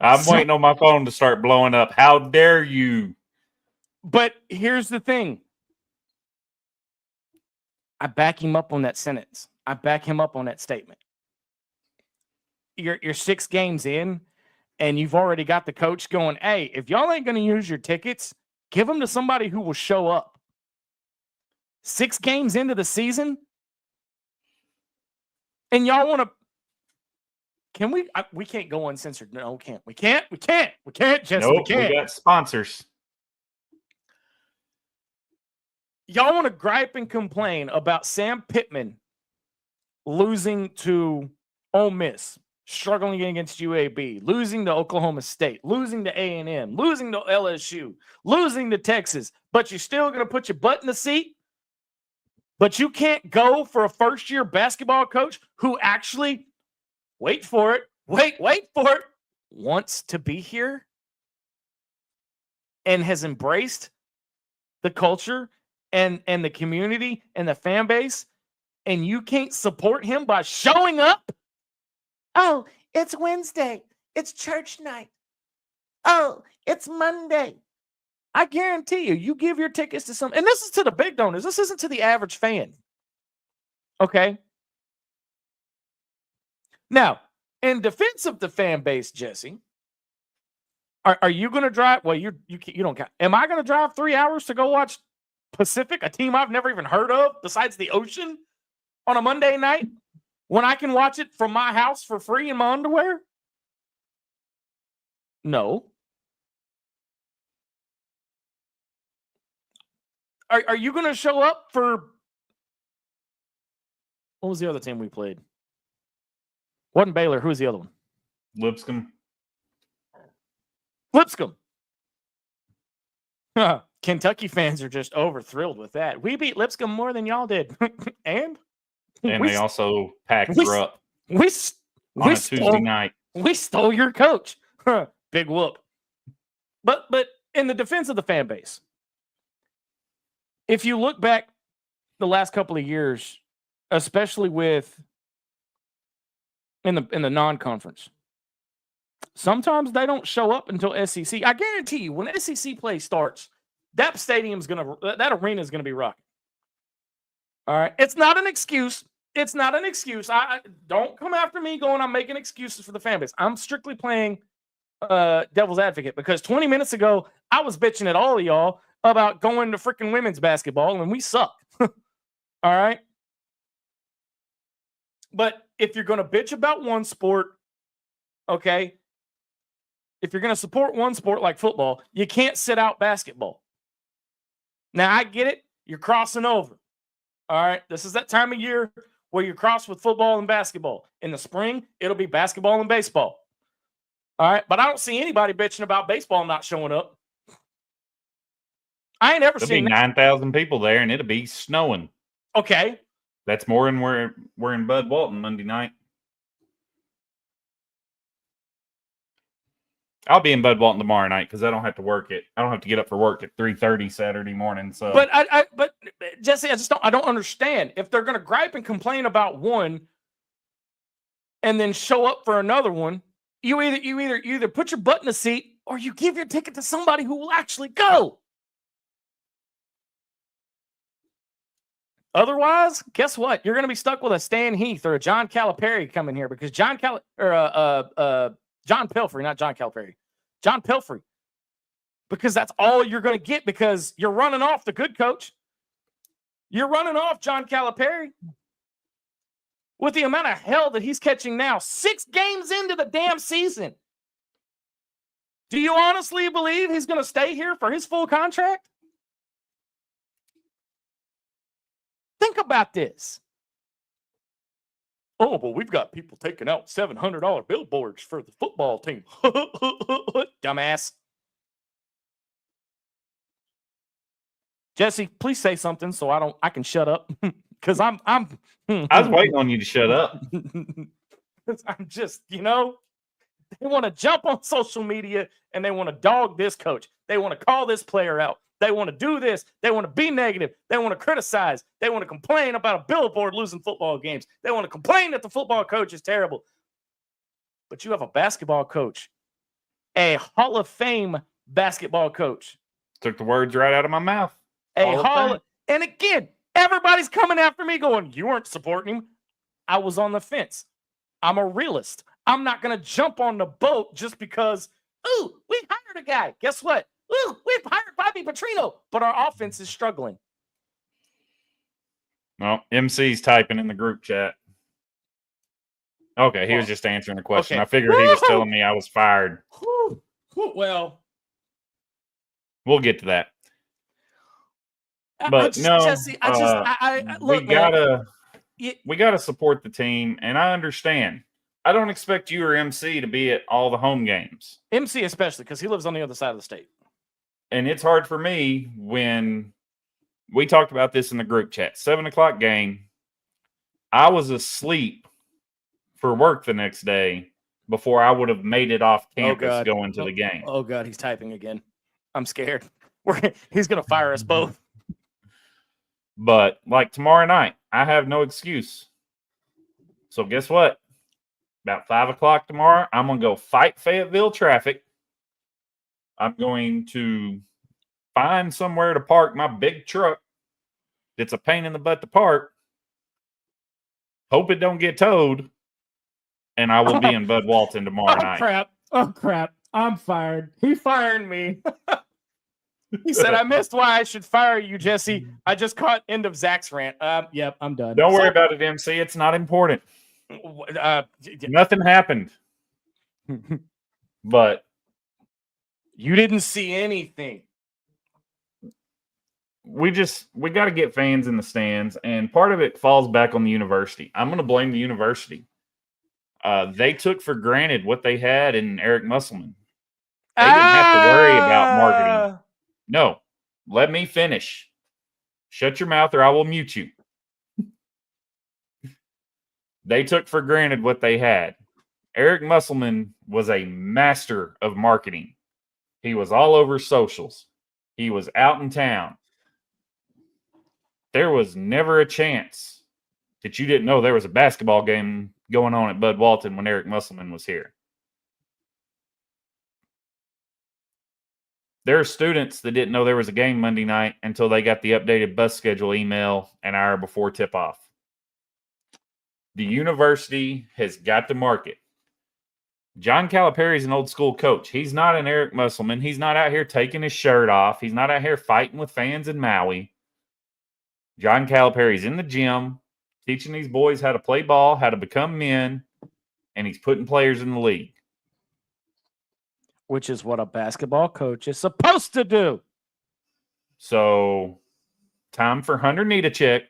I'm waiting on my phone to start blowing up. How dare you? But here's the thing. I back him up on that sentence. I back him up on that statement. You're 6 games in, and you've already got the coach going, hey, if y'all ain't going to use your tickets, give them to somebody who will show up. 6 games into the season, and y'all want to. Can we? We can't go uncensored. No, we can't. We can't, Jesse. Nope, we can't. We got sponsors. Y'all want to gripe and complain about Sam Pittman losing to Ole Miss, struggling against UAB, losing to Oklahoma State, losing to A&M, losing to LSU, losing to Texas, but you're still going to put your butt in the seat? But you can't go for a first-year basketball coach who actually, wait for it, wants to be here and has embraced the culture and the community and the fan base, and you can't support him by showing up? Oh, it's Wednesday. It's church night. Oh, it's Monday. I guarantee you give your tickets to some, and this is to the big donors. This isn't to the average fan. Okay? Now, in defense of the fan base, Jesse, are you going to drive? Well, you don't count. Am I going to drive 3 hours to go watch Pacific, a team I've never even heard of besides the ocean, on a Monday night when I can watch it from my house for free in my underwear? No. Are you going to show up for, what was the other team we played? Wasn't Baylor. Who was the other one? Lipscomb. Kentucky fans are just over thrilled with that. We beat Lipscomb more than y'all did. And they also packed her up on a Tuesday night. We stole your coach. Big whoop. But in the defense of the fan base, if you look back the last couple of years, especially with in the non-conference, sometimes they don't show up until SEC. I guarantee you, when SEC play starts, that arena is gonna be rocking. All right, it's not an excuse. I don't come after me going, I'm making excuses for the fan base. I'm strictly playing devil's advocate, because 20 minutes ago I was bitching at all of y'all about going to freaking women's basketball and we suck. All right. But if you're going to bitch about one sport, okay, if you're going to support one sport like football, you can't sit out basketball. Now, I get it. You're crossing over. All right. This is that time of year where you cross with football and basketball. In the spring, it'll be basketball and baseball. All right. But I don't see anybody bitching about baseball not showing up. I ain't ever seen 9,000 people there, and it'll be snowing. Okay. That's more than we're in Bud Walton Monday night. I'll be in Bud Walton tomorrow night because I don't have to get up for work at 3:30 Saturday morning. So, but Jesse, I don't understand. If they're going to gripe and complain about one, and then show up for another one, you either put your butt in the seat or you give your ticket to somebody who will actually go. Otherwise, guess what? You're going to be stuck with a Stan Heath or a John Calipari coming here, because John Pelphrey, not John Calipari, John Pelphrey, because that's all you're going to get, because you're running off the good coach. You're running off John Calipari with the amount of hell that he's catching now, 6 games into the damn season. Do you honestly believe he's going to stay here for his full contract? Think about this. Oh, but we've got people taking out $700 billboards for the football team. Dumbass. Jesse, please say something so I can shut up, because I was waiting on you to shut up. I'm just, they want to jump on social media and they want to dog this coach. They want to call this player out. They want to do this. They want to be negative. They want to criticize. They want to complain about a billboard losing football games. They want to complain that the football coach is terrible. But you have a basketball coach, a Hall of Fame basketball coach. Took the words right out of my mouth. And again, everybody's coming after me going, you weren't supporting him. I was on the fence. I'm a realist. I'm not going to jump on the boat just because, ooh, we hired a guy. Guess what? Ooh, we've hired Bobby Petrino, but our offense is struggling. Well, MC's typing in the group chat. Okay, he was just answering the question. Okay. I figured he was telling me I was fired. Well, we'll get to that. But Jesse, look, we gotta support the team, and I understand. I don't expect you or MC to be at all the home games. MC especially, because he lives on the other side of the state. And it's hard for me when we talked about this in the group chat. 7:00 game. I was asleep for work the next day before I would have made it off campus going to the game. Oh, God, he's typing again. I'm scared. He's going to fire us both. But like tomorrow night, I have no excuse. So guess what? About 5:00 tomorrow, I'm going to go fight Fayetteville traffic. I'm going to find somewhere to park my big truck. It's a pain in the butt to park. Hope it don't get towed. And I will be in Bud Walton tomorrow night. Oh, crap. I'm fired. He fired me. He said, I missed why I should fire you, Jesse. I just caught end of Zach's rant. Yep, I'm done. Don't worry about it, MC. It's not important. Nothing happened. But you didn't see anything. We got to get fans in the stands, and part of it falls back on the university. I'm going to blame the university. They took for granted what they had in Eric Musselman. They didn't have to worry about marketing. No, let me finish. Shut your mouth or I will mute you. They took for granted what they had. Eric Musselman was a master of marketing. He was all over socials. He was out in town. There was never a chance that you didn't know there was a basketball game going on at Bud Walton when Eric Musselman was here. There are students that didn't know there was a game Monday night until they got the updated bus schedule email an hour before tip-off. The university has got to market. John Calipari's an old school coach. He's not an Eric Musselman. He's not out here taking his shirt off. He's not out here fighting with fans in Maui. John Calipari's in the gym, teaching these boys how to play ball, how to become men, and he's putting players in the league. Which is what a basketball coach is supposed to do. So, time for Hunter Needachek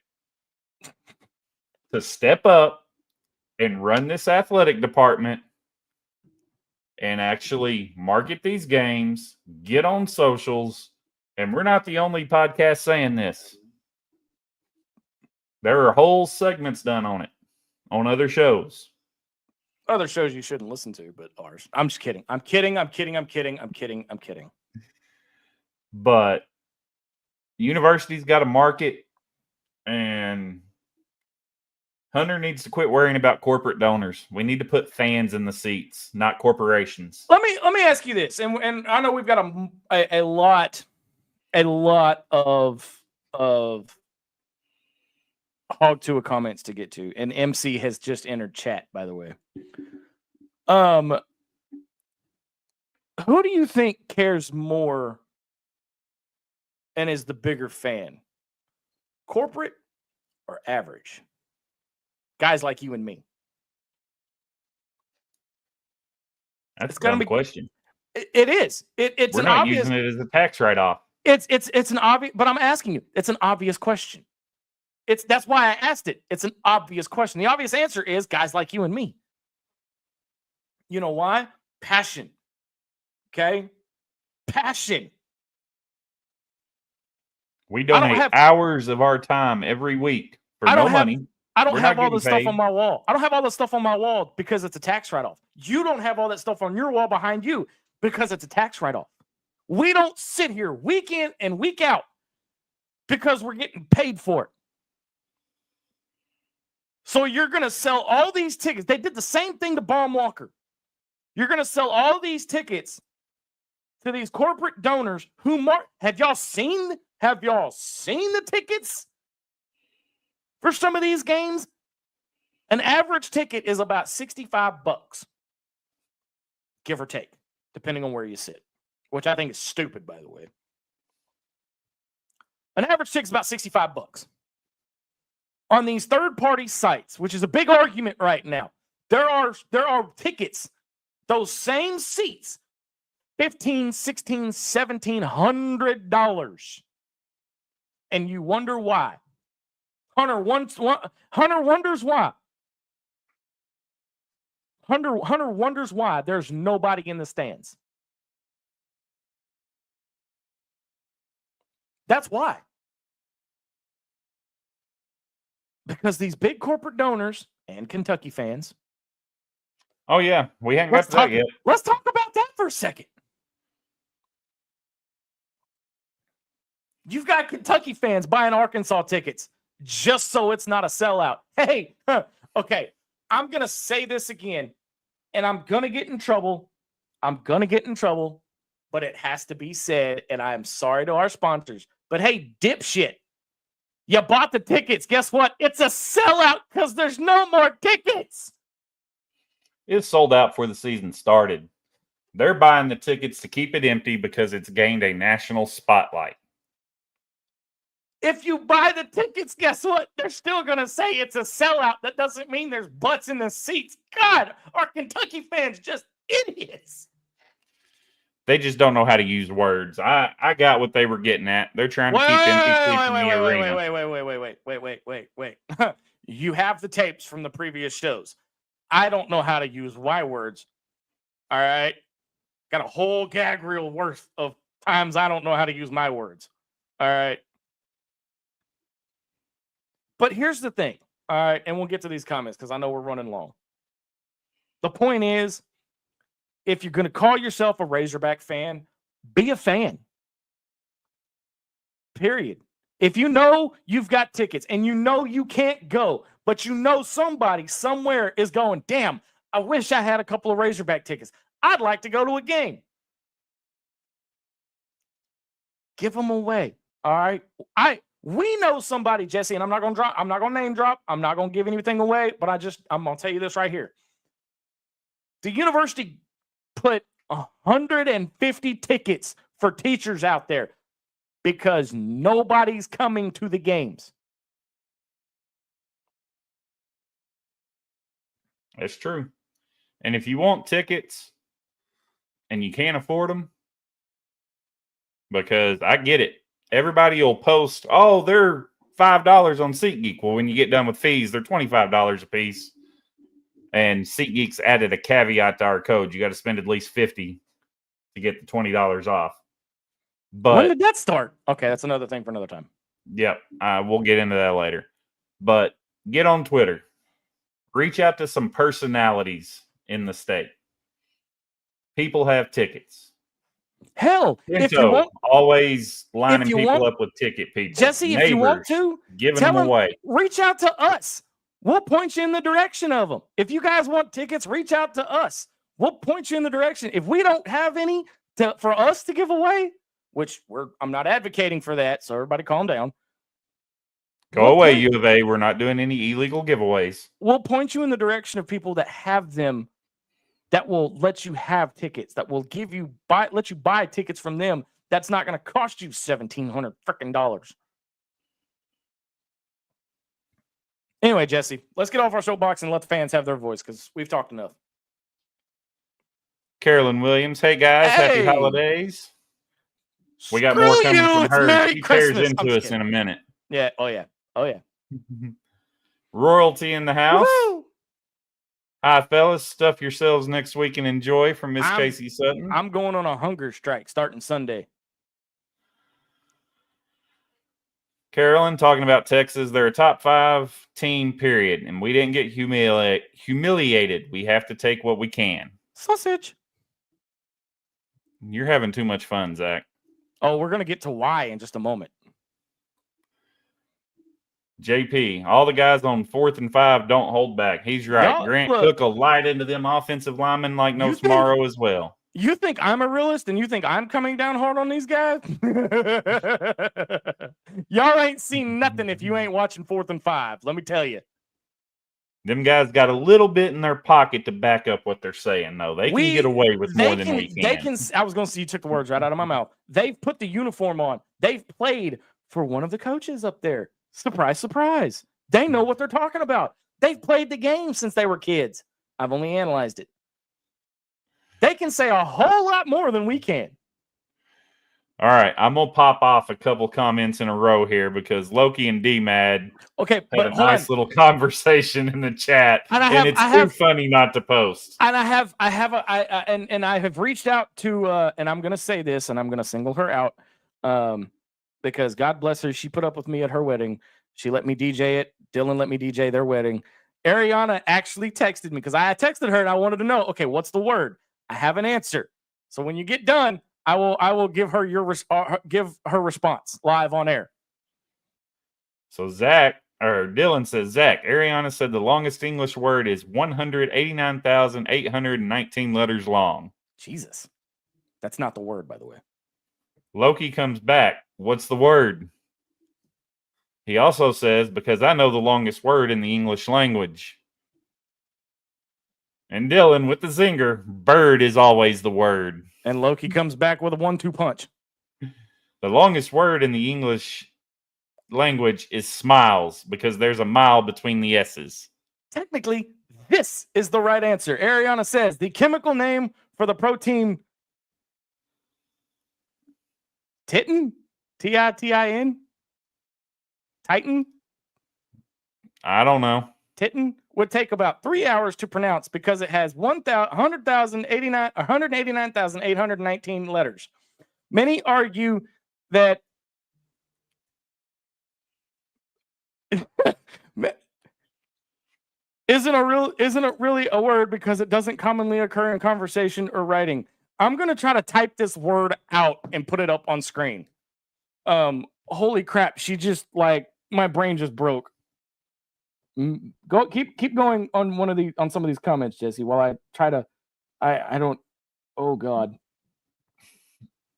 to step up and run this athletic department and actually market these games, get on socials, and we're not the only podcast saying this. There are whole segments done on it on other shows. Other shows you shouldn't listen to, but ours. I'm just kidding. I'm kidding. But university's got to market, and Hunter needs to quit worrying about corporate donors. We need to put fans in the seats, not corporations. Let me ask you this, and I know we've got a lot of Hog Tua comments to get to, and MC has just entered chat, by the way. Who do you think cares more and is the bigger fan? Corporate or average? Guys like you and me. That's a dumb question. It is. It's We're an not obvious. using it as a tax write-off. It's an obvious. But I'm asking you. It's an obvious question. That's why I asked it. It's an obvious question. The obvious answer is guys like you and me. You know why? Passion. Okay? Passion. We donate hours of our time every week for no money. I don't have all this stuff on my wall. I don't have all this stuff on my wall because it's a tax write-off. You don't have all that stuff on your wall behind you because it's a tax write-off. We don't sit here week in and week out because we're getting paid for it. So you're going to sell all these tickets. They did the same thing to Baum Walker. You're going to sell all these tickets to these corporate donors who have y'all seen the tickets for some of these games? An average ticket is about $65, give or take, depending on where you sit, which I think is stupid, by the way. An average ticket is about $65. On these third-party sites, which is a big argument right now, there are tickets, those same seats, $1,500, $1,600, $1,700, and you wonder why. Hunter wonders why. Hunter wonders why there's nobody in the stands. That's why. Because these big corporate donors and Kentucky fans. Oh, yeah. We haven't got to that yet. Let's talk about that for a second. You've got Kentucky fans buying Arkansas tickets just so it's not a sellout. Hey, okay, I'm going to say this again, and I'm going to get in trouble. But it has to be said, and I am sorry to our sponsors. But hey, dipshit, you bought the tickets. Guess what? It's a sellout because there's no more tickets. It's sold out before the season started. They're buying the tickets to keep it empty because it's gained a national spotlight. If you buy the tickets, guess what? They're still going to say it's a sellout. That doesn't mean there's butts in the seats. God, our Kentucky fans just idiots. They just don't know how to use words. I got what they were getting at. They're trying to keep empty seats in the arena. Wait. You have the tapes from the previous shows. I don't know how to use Y words. All right? Got a whole gag reel worth of times I don't know how to use my words. All right? But here's the thing. All right? And we'll get to these comments because I know we're running long. The point is, if you're going to call yourself a Razorback fan, be a fan. Period. If you know you've got tickets and you know you can't go, but you know somebody somewhere is going, damn, I wish I had a couple of Razorback tickets. I'd like to go to a game. Give them away. All right. We know somebody, Jesse, and I'm not going to name drop. I'm not going to give anything away, but I'm going to tell you this right here. The university put 150 tickets for teachers out there because nobody's coming to the games. That's true. And if you want tickets and you can't afford them, because I get it. Everybody will post, oh, they're $5 on SeatGeek. Well, when you get done with fees, they're $25 a piece. And SeatGeek's added a caveat to our code. You got to spend at least $50 to get the $20 off. But when did that start? Okay, that's another thing for another time. Yep, we'll get into that later. But get on Twitter. Reach out to some personalities in the state. People have tickets. Hell, if you want, always lining people up with ticket people. Jesse, Neighbors, if you want to, giving them away. Reach out to us. We'll point you in the direction of them. If you guys want tickets, reach out to us. We'll point you in the direction. If we don't have any for us to give away, which I'm not advocating for that, so everybody calm down. Go away, U of A. We're not doing any illegal giveaways. We'll point you in the direction of people that have them, that will let you have tickets, that will let you buy tickets from them. That's not going to cost you $1,700 freaking dollars. Anyway, Jesse, let's get off our soapbox and let the fans have their voice because we've talked enough. Carolyn Williams, hey guys, happy holidays. We got more coming from her. She tears into us in a minute. Yeah. Oh, yeah. Royalty in the house. Woo! Hi, fellas. Stuff yourselves next week and enjoy from Miss Casey Sutton. I'm going on a hunger strike starting Sunday. Carolyn, talking about Texas, they're a top 5 team, period. And we didn't get humiliated. We have to take what we can. Sausage. You're having too much fun, Zach. Oh, we're going to get to why in just a moment. JP, all the guys on 4th and 5 don't hold back. He's right. Y'all, Grant look, Cook will light into them offensive linemen like no tomorrow as well. You think I'm a realist and you think I'm coming down hard on these guys? Y'all ain't seen nothing if you ain't watching 4th and 5. Let me tell you. Them guys got a little bit in their pocket to back up what they're saying, though. They can get away with more than we can. I was going to say, you took the words right out of my mouth. They've put the uniform on. They've played for one of the coaches up there. Surprise, surprise. They know what they're talking about. They've played the game since they were kids. I've only analyzed it. They can say a whole lot more than we can. All right, I'm going to pop off a couple comments in a row here because Loki and D-Mad had a nice little conversation in the chat, and it's too funny not to post. And I have reached out to, and I'm going to say this, and I'm going to single her out, because God bless her, she put up with me at her wedding. She let me DJ it. Dylan let me DJ their wedding. Ariana actually texted me because I texted her and I wanted to know, okay, what's the word? I have an answer. So when you get done, I will give her give her response live on air. So Dylan says, Zach, Ariana said the longest English word is 189,819 letters long. Jesus. That's not the word, by the way. Loki comes back. What's the word? He also says, because I know the longest word in the English language. And Dylan with the zinger, bird is always the word. And Loki comes back with a 1-2 punch. The longest word in the English language is smiles because there's a mile between the S's. Technically, this is the right answer. Ariana says the chemical name for the protein Titin? Titin? Titan? I don't know. Titin would take about 3 hours to pronounce because it has 189,819 letters. Many argue that isn't it really a word because it doesn't commonly occur in conversation or writing. I'm going to try to type this word out and put it up on screen. Holy crap, she just my brain just broke. Go keep going on some of these comments, Jesse, while I try to I don't oh god.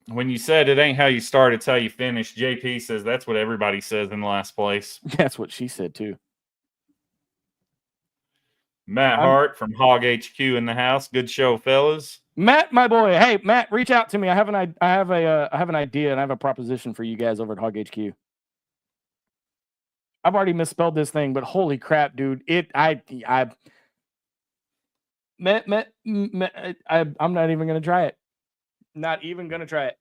When you said it ain't how you start, it's how you finish, JP says that's what everybody says in the last place. That's what she said too. Matt Hart from Hog HQ in the house. Good show, fellas. Matt, my boy. Hey, Matt, reach out to me. I have an idea and I have a proposition for you guys over at Hog HQ. I've already misspelled this thing, but holy crap, dude! I'm not even gonna try it. Not even gonna try it.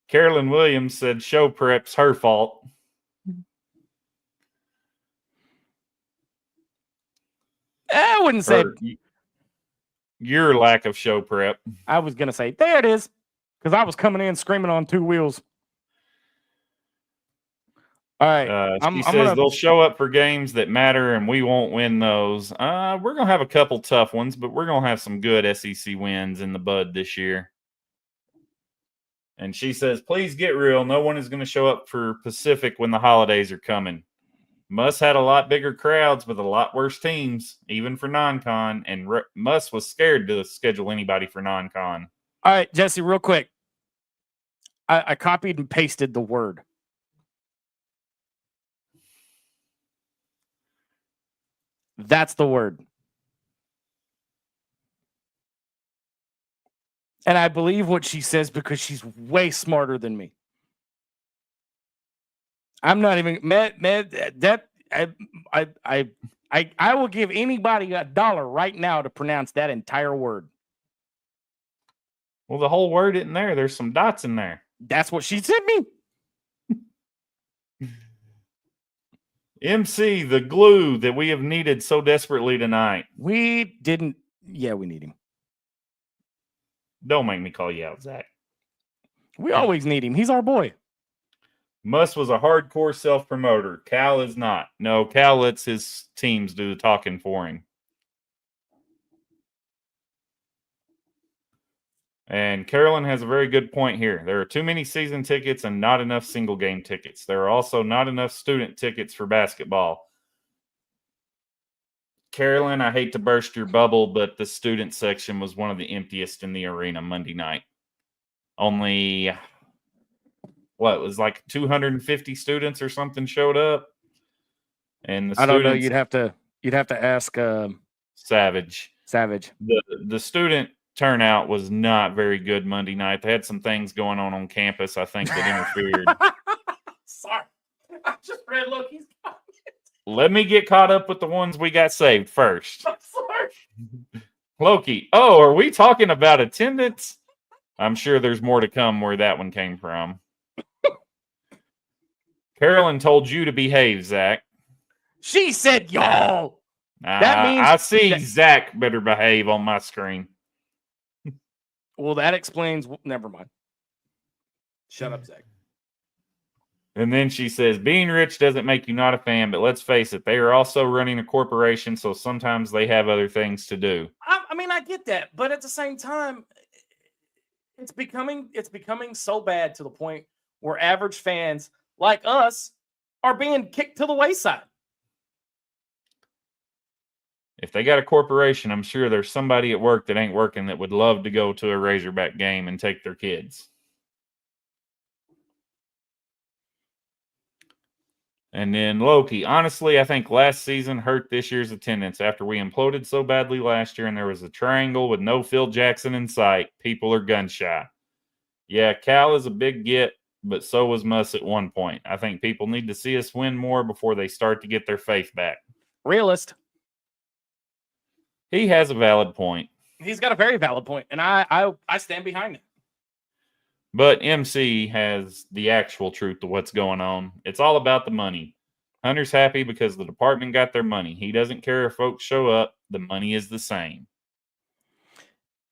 Carolyn Williams said show prep's her fault. I wouldn't say your lack of show prep. I was gonna say there it is because I was coming in screaming on 2 wheels. All right. She says they'll show up for games that matter and we won't win those. We're going to have a couple tough ones, but we're going to have some good SEC wins in the bud this year. And she says, please get real. No one is going to show up for Pacific when the holidays are coming. Muss had a lot bigger crowds with a lot worse teams, even for non-con, and Muss was scared to schedule anybody for non-con. All right, Jesse, real quick. I copied and pasted the word. That's the word. And I believe what she says because she's way smarter than me. I'm not even I will give anybody $1 right now to pronounce that entire word. Well, the whole word isn't there. There's some dots in there. That's what she sent me. MC, the glue that we have needed so desperately tonight. We didn't. Yeah, we need him. Don't make me call you out, Zach. We always need him. He's our boy. Muss was a hardcore self-promoter. Cal is not. No, Cal lets his teams do the talking for him. And Carolyn has a very good point here. There are too many season tickets and not enough single game tickets. There are also not enough student tickets for basketball. Carolyn, I hate to burst your bubble, but the student section was one of the emptiest in the arena Monday night. Only, it was like 250 students or something showed up. And the I don't know. students, You'd have to ask Savage. The student turnout was not very good Monday night. They had some things going on campus, I think, that interfered. Sorry. I just read Loki's comment. Let me get caught up with the ones we got saved first. I'm sorry. Loki. Oh, are we talking about attendance? I'm sure there's more to come where that one came from. Carolyn told you to behave, Zach. She said, y'all. That means I see Zach better behave on my screen. Well, that explains. Never mind. Shut up, Zach. And then she says, being rich doesn't make you not a fan, but let's face it, they are also running a corporation, so sometimes they have other things to do. I mean, I get that, but at the same time, it's becoming so bad to the point where average fans like us are being kicked to the wayside. If they got a corporation, I'm sure there's somebody at work that ain't working that would love to go to a Razorback game and take their kids. And then Loki, honestly, I think last season hurt this year's attendance after we imploded so badly last year and there was a triangle with no Phil Jackson in sight. People are gun shy. Yeah, Cal is a big get, but so was Muss at one point. I think people need to see us win more before they start to get their faith back. Realist. He has a valid point. He's got a very valid point, and I stand behind it. But MC has the actual truth of what's going on. It's all about the money. Hunter's happy because the department got their money. He doesn't care if folks show up. The money is the same.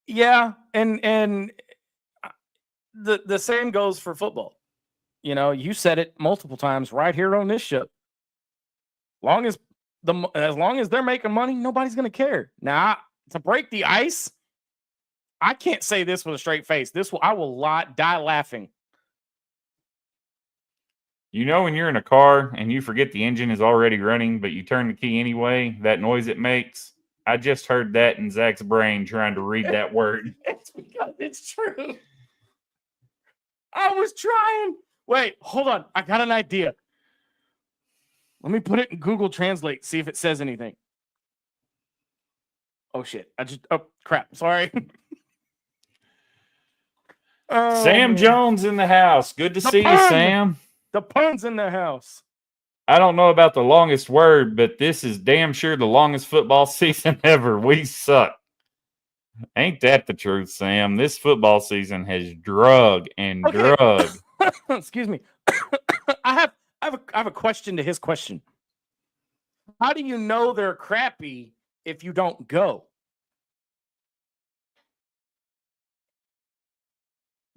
Yeah, and the same goes for football. You know, you said it multiple times right here on this show. As long as they're making money, nobody's going to care. Now, to break the ice, I can't say this with a straight face. I will die laughing. You know when you're in a car and you forget the engine is already running, but you turn the key anyway, that noise it makes? I just heard that in Zach's brain trying to read that word. It's because it's true. I was trying. Wait, hold on. I got an idea. Let me put it in Google Translate, see if it says anything. Oh, shit. Oh, crap. Sorry. Sam Jones in the house. Good to see you, Sam. The pun's in the house. I don't know about the longest word, but this is damn sure the longest football season ever. We suck. Ain't that the truth, Sam? This football season has drug. Excuse me. I have a question to his question. How do you know they're crappy if you don't go?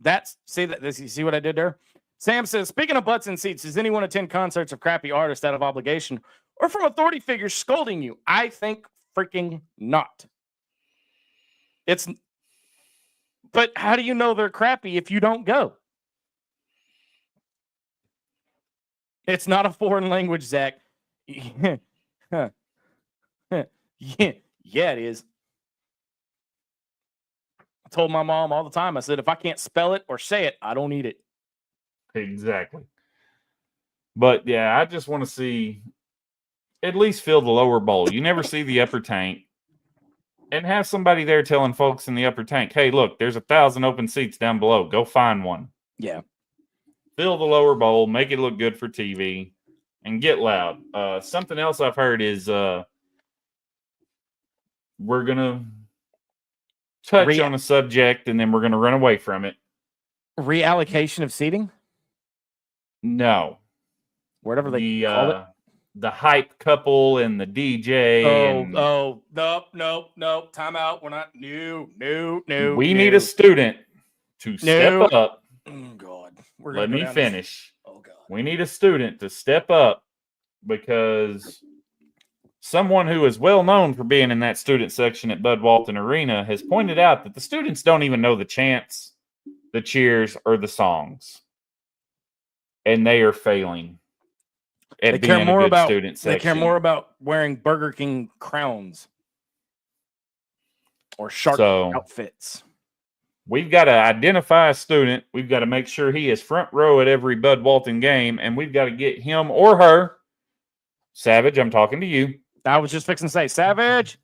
You see what I did there? Sam says, speaking of butts and seats, does anyone attend concerts of crappy artists out of obligation or from authority figures scolding you? I think freaking not. But how do you know they're crappy if you don't go? It's not a foreign language, Zach. Yeah, it is. I told my mom all the time, I said, if I can't spell it or say it, I don't eat it. Exactly. But, yeah, I just want to see at least fill the lower bowl. You never see the upper tank. And have somebody there telling folks in the upper tank, hey, look, there's 1,000 open seats down below. Go find one. Yeah. Fill the lower bowl, make it look good for TV, and get loud. Something else I've heard is we're going to touch on a subject, and then we're going to run away from it. Reallocation of seating? No. Whatever they call it. The hype couple and the DJ. No. Time out. We're not. No. We need a student to step up. Oh, God. Let me finish. Oh, God. We need a student to step up because someone who is well known for being in that student section at Bud Walton Arena has pointed out that the students don't even know the chants, the cheers, or the songs. And they are failing at being a good student section. They care more about wearing Burger King crowns or shark outfits. We've got to identify a student. We've got to make sure he is front row at every Bud Walton game, and we've got to get him or her, Savage, I'm talking to you. I was just fixing to say, Savage,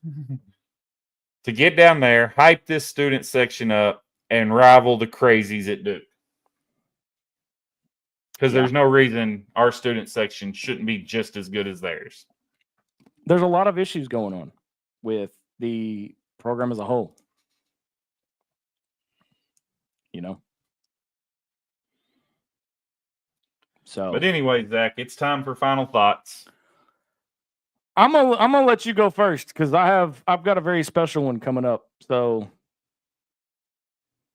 to get down there, hype this student section up, and rival the crazies at Duke. Because there's no reason our student section shouldn't be just as good as theirs. There's a lot of issues going on with the program as a whole. You know? So, but anyway, Zach, it's time for final thoughts. I'm gonna let you go first because I've got a very special one coming up. So,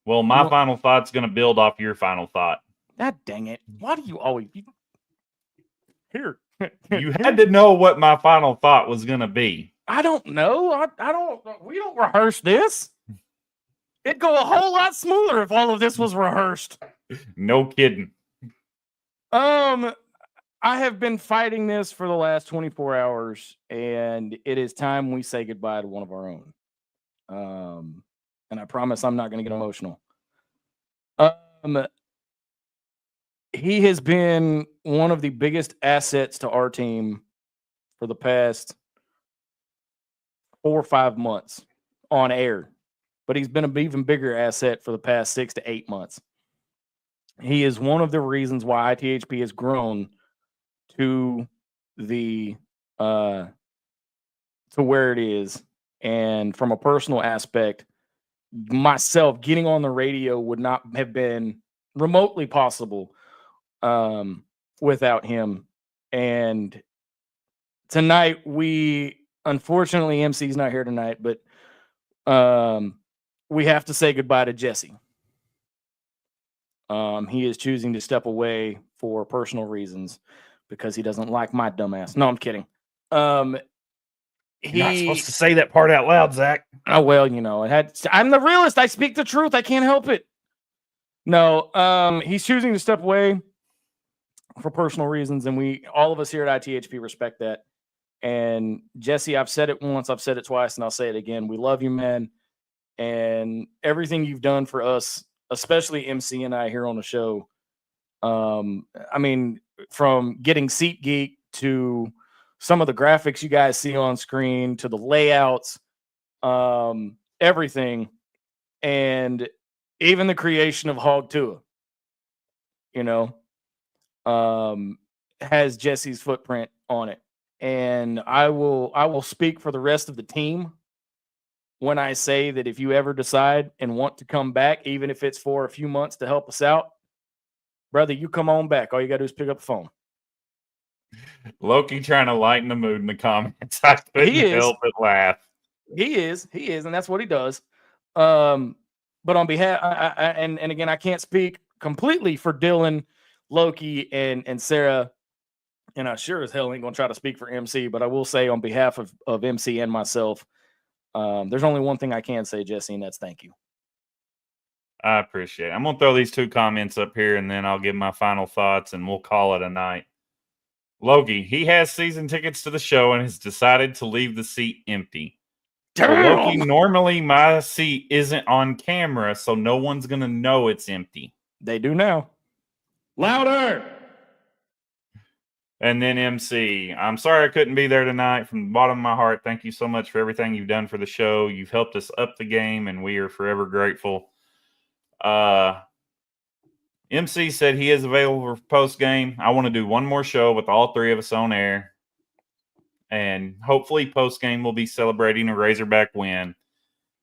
well, my final thought's going to build off your final thought. God dang it! Why do you always here? You had to know what my final thought was going to be. I don't know. I don't. We don't rehearse this. It'd go a whole lot smoother if all of this was rehearsed. No kidding. I have been fighting this for the last 24 hours, and it is time we say goodbye to one of our own. And I promise I'm not going to get emotional. He has been one of the biggest assets to our team for the past 4 or 5 months on air. But he's been an even bigger asset for the past 6 to 8 months. He is one of the reasons why ITHP has grown to the to where it is. And from a personal aspect, myself getting on the radio would not have been remotely possible without him. And tonight, unfortunately, MC's not here tonight, but we have to say goodbye to Jesse. He is choosing to step away for personal reasons because he doesn't like my dumbass. No, I'm kidding. You're not supposed to say that part out loud, Zach. Oh, well, you know, I'm the realist. I speak the truth. I can't help it. No, he's choosing to step away for personal reasons, and all of us here at ITHP respect that. And Jesse, I've said it once, I've said it twice, and I'll say it again. We love you, man. And everything you've done for us, especially MC and I here on the show. I mean, from getting SeatGeek to some of the graphics you guys see on screen to the layouts, everything, and even the creation of Hog Tua, you know, has Jesse's footprint on it. And I will speak for the rest of the team when I say that if you ever decide and want to come back, even if it's for a few months to help us out, brother, you come on back. All you got to do is pick up the phone. Loki trying to lighten the mood in the comments. I couldn't help but laugh. He is, and that's what he does. But on behalf, and again, I can't speak completely for Dylan, Loki, and Sarah, and I sure as hell ain't going to try to speak for MC, but I will say on behalf of MC and myself, there's only one thing I can say, Jesse, and that's thank you. I appreciate it. I'm going to throw these 2 comments up here, and then I'll give my final thoughts, and we'll call it a night. Logie, he has season tickets to the show and has decided to leave the seat empty. Logie, normally my seat isn't on camera, so no one's going to know it's empty. They do now. Louder! And then MC, I'm sorry I couldn't be there tonight. From the bottom of my heart, thank you so much for everything you've done for the show. You've helped us up the game, and we are forever grateful. MC said he is available for post-game. I want to do one more show with all 3 of us on air. And hopefully post-game we'll be celebrating a Razorback win.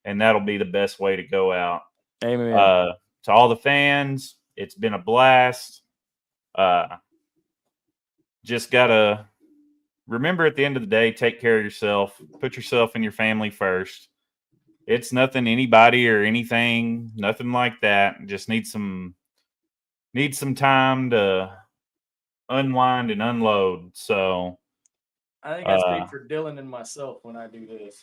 And that'll be the best way to go out. Amen. To all the fans, it's been a blast. Just got to remember at the end of the day, take care of yourself. Put yourself and your family first. It's nothing anybody or anything, nothing like that. Just need some time to unwind and unload. So I think I speak for Dylan and myself when I do this.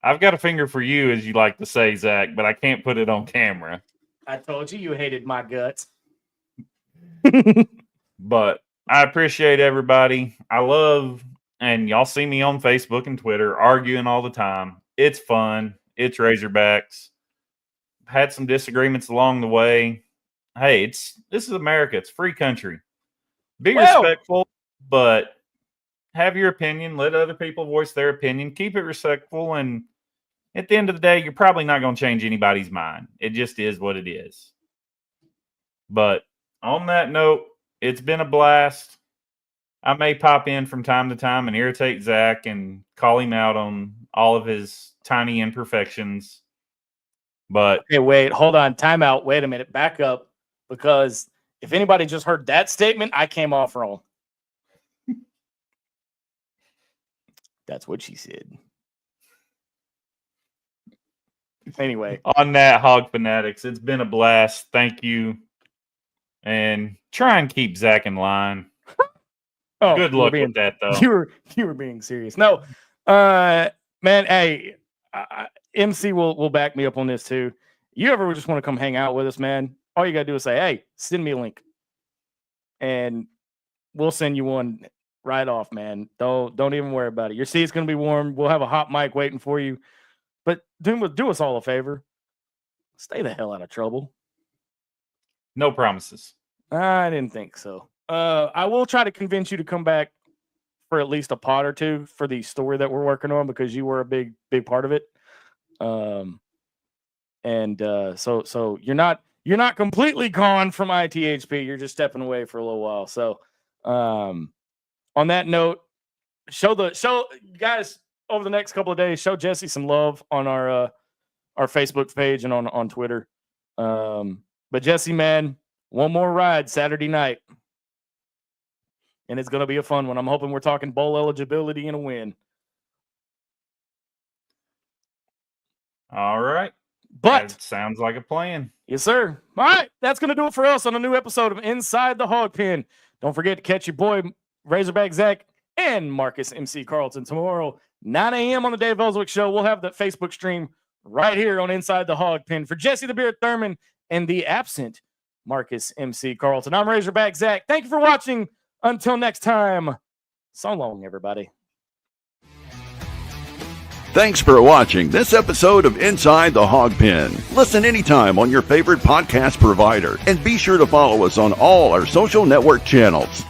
I've got a finger for you, as you like to say, Zach, but I can't put it on camera. I told you hated my guts. But I appreciate everybody. I love, and y'all see me on Facebook and Twitter arguing all the time. It's fun. It's Razorbacks. Had some disagreements along the way. Hey, this is America. It's a free country. Be respectful, but have your opinion. Let other people voice their opinion. Keep it respectful, and at the end of the day, you're probably not going to change anybody's mind. It just is what it is. But on that note, it's been a blast. I may pop in from time to time and irritate Zach and call him out on all of his tiny imperfections. But okay, wait, hold on. Time out. Wait a minute. Back up. Because if anybody just heard that statement, I came off wrong. That's what she said. Anyway. On that, Hog Fanatics, it's been a blast. Thank you. And try and keep Zach in line. Oh, good luck with that, though. You were being serious. No, man. Hey, MC will back me up on this too. You ever just want to come hang out with us, man? All you gotta do is say, "Hey, send me a link," and we'll send you one right off, man. Don't even worry about it. Your seat's gonna be warm. We'll have a hot mic waiting for you. But do us all a favor. Stay the hell out of trouble. No promises. I didn't think so. I will try to convince you to come back for at least a pod or two for the story that we're working on, because you were a big part of it. So you're not completely gone from ITHP. You're just stepping away for a little while. So on that note, show guys over the next couple of days, show Jesse some love on our Facebook page and on Twitter. But Jesse, man, one more ride Saturday night. And it's going to be a fun one. I'm hoping we're talking bowl eligibility and a win. All right. But that sounds like a plan. Yes, sir. All right. That's going to do it for us on a new episode of Inside the Hawg Pen. Don't forget to catch your boy Razorback Zach and Marcus MC Carlton tomorrow, 9 a.m. on the Dave Ellswick Show. We'll have the Facebook stream right here on Inside the Hawg Pen. For Jesse the Beard Thurman and the absent Marcus MC Carlton, I'm Razorback Zach. Thank you for watching. Until next time, so long, everybody. Thanks for watching this episode of Inside the Hawg Pen. Listen anytime on your favorite podcast provider, and be sure to follow us on all our social network channels.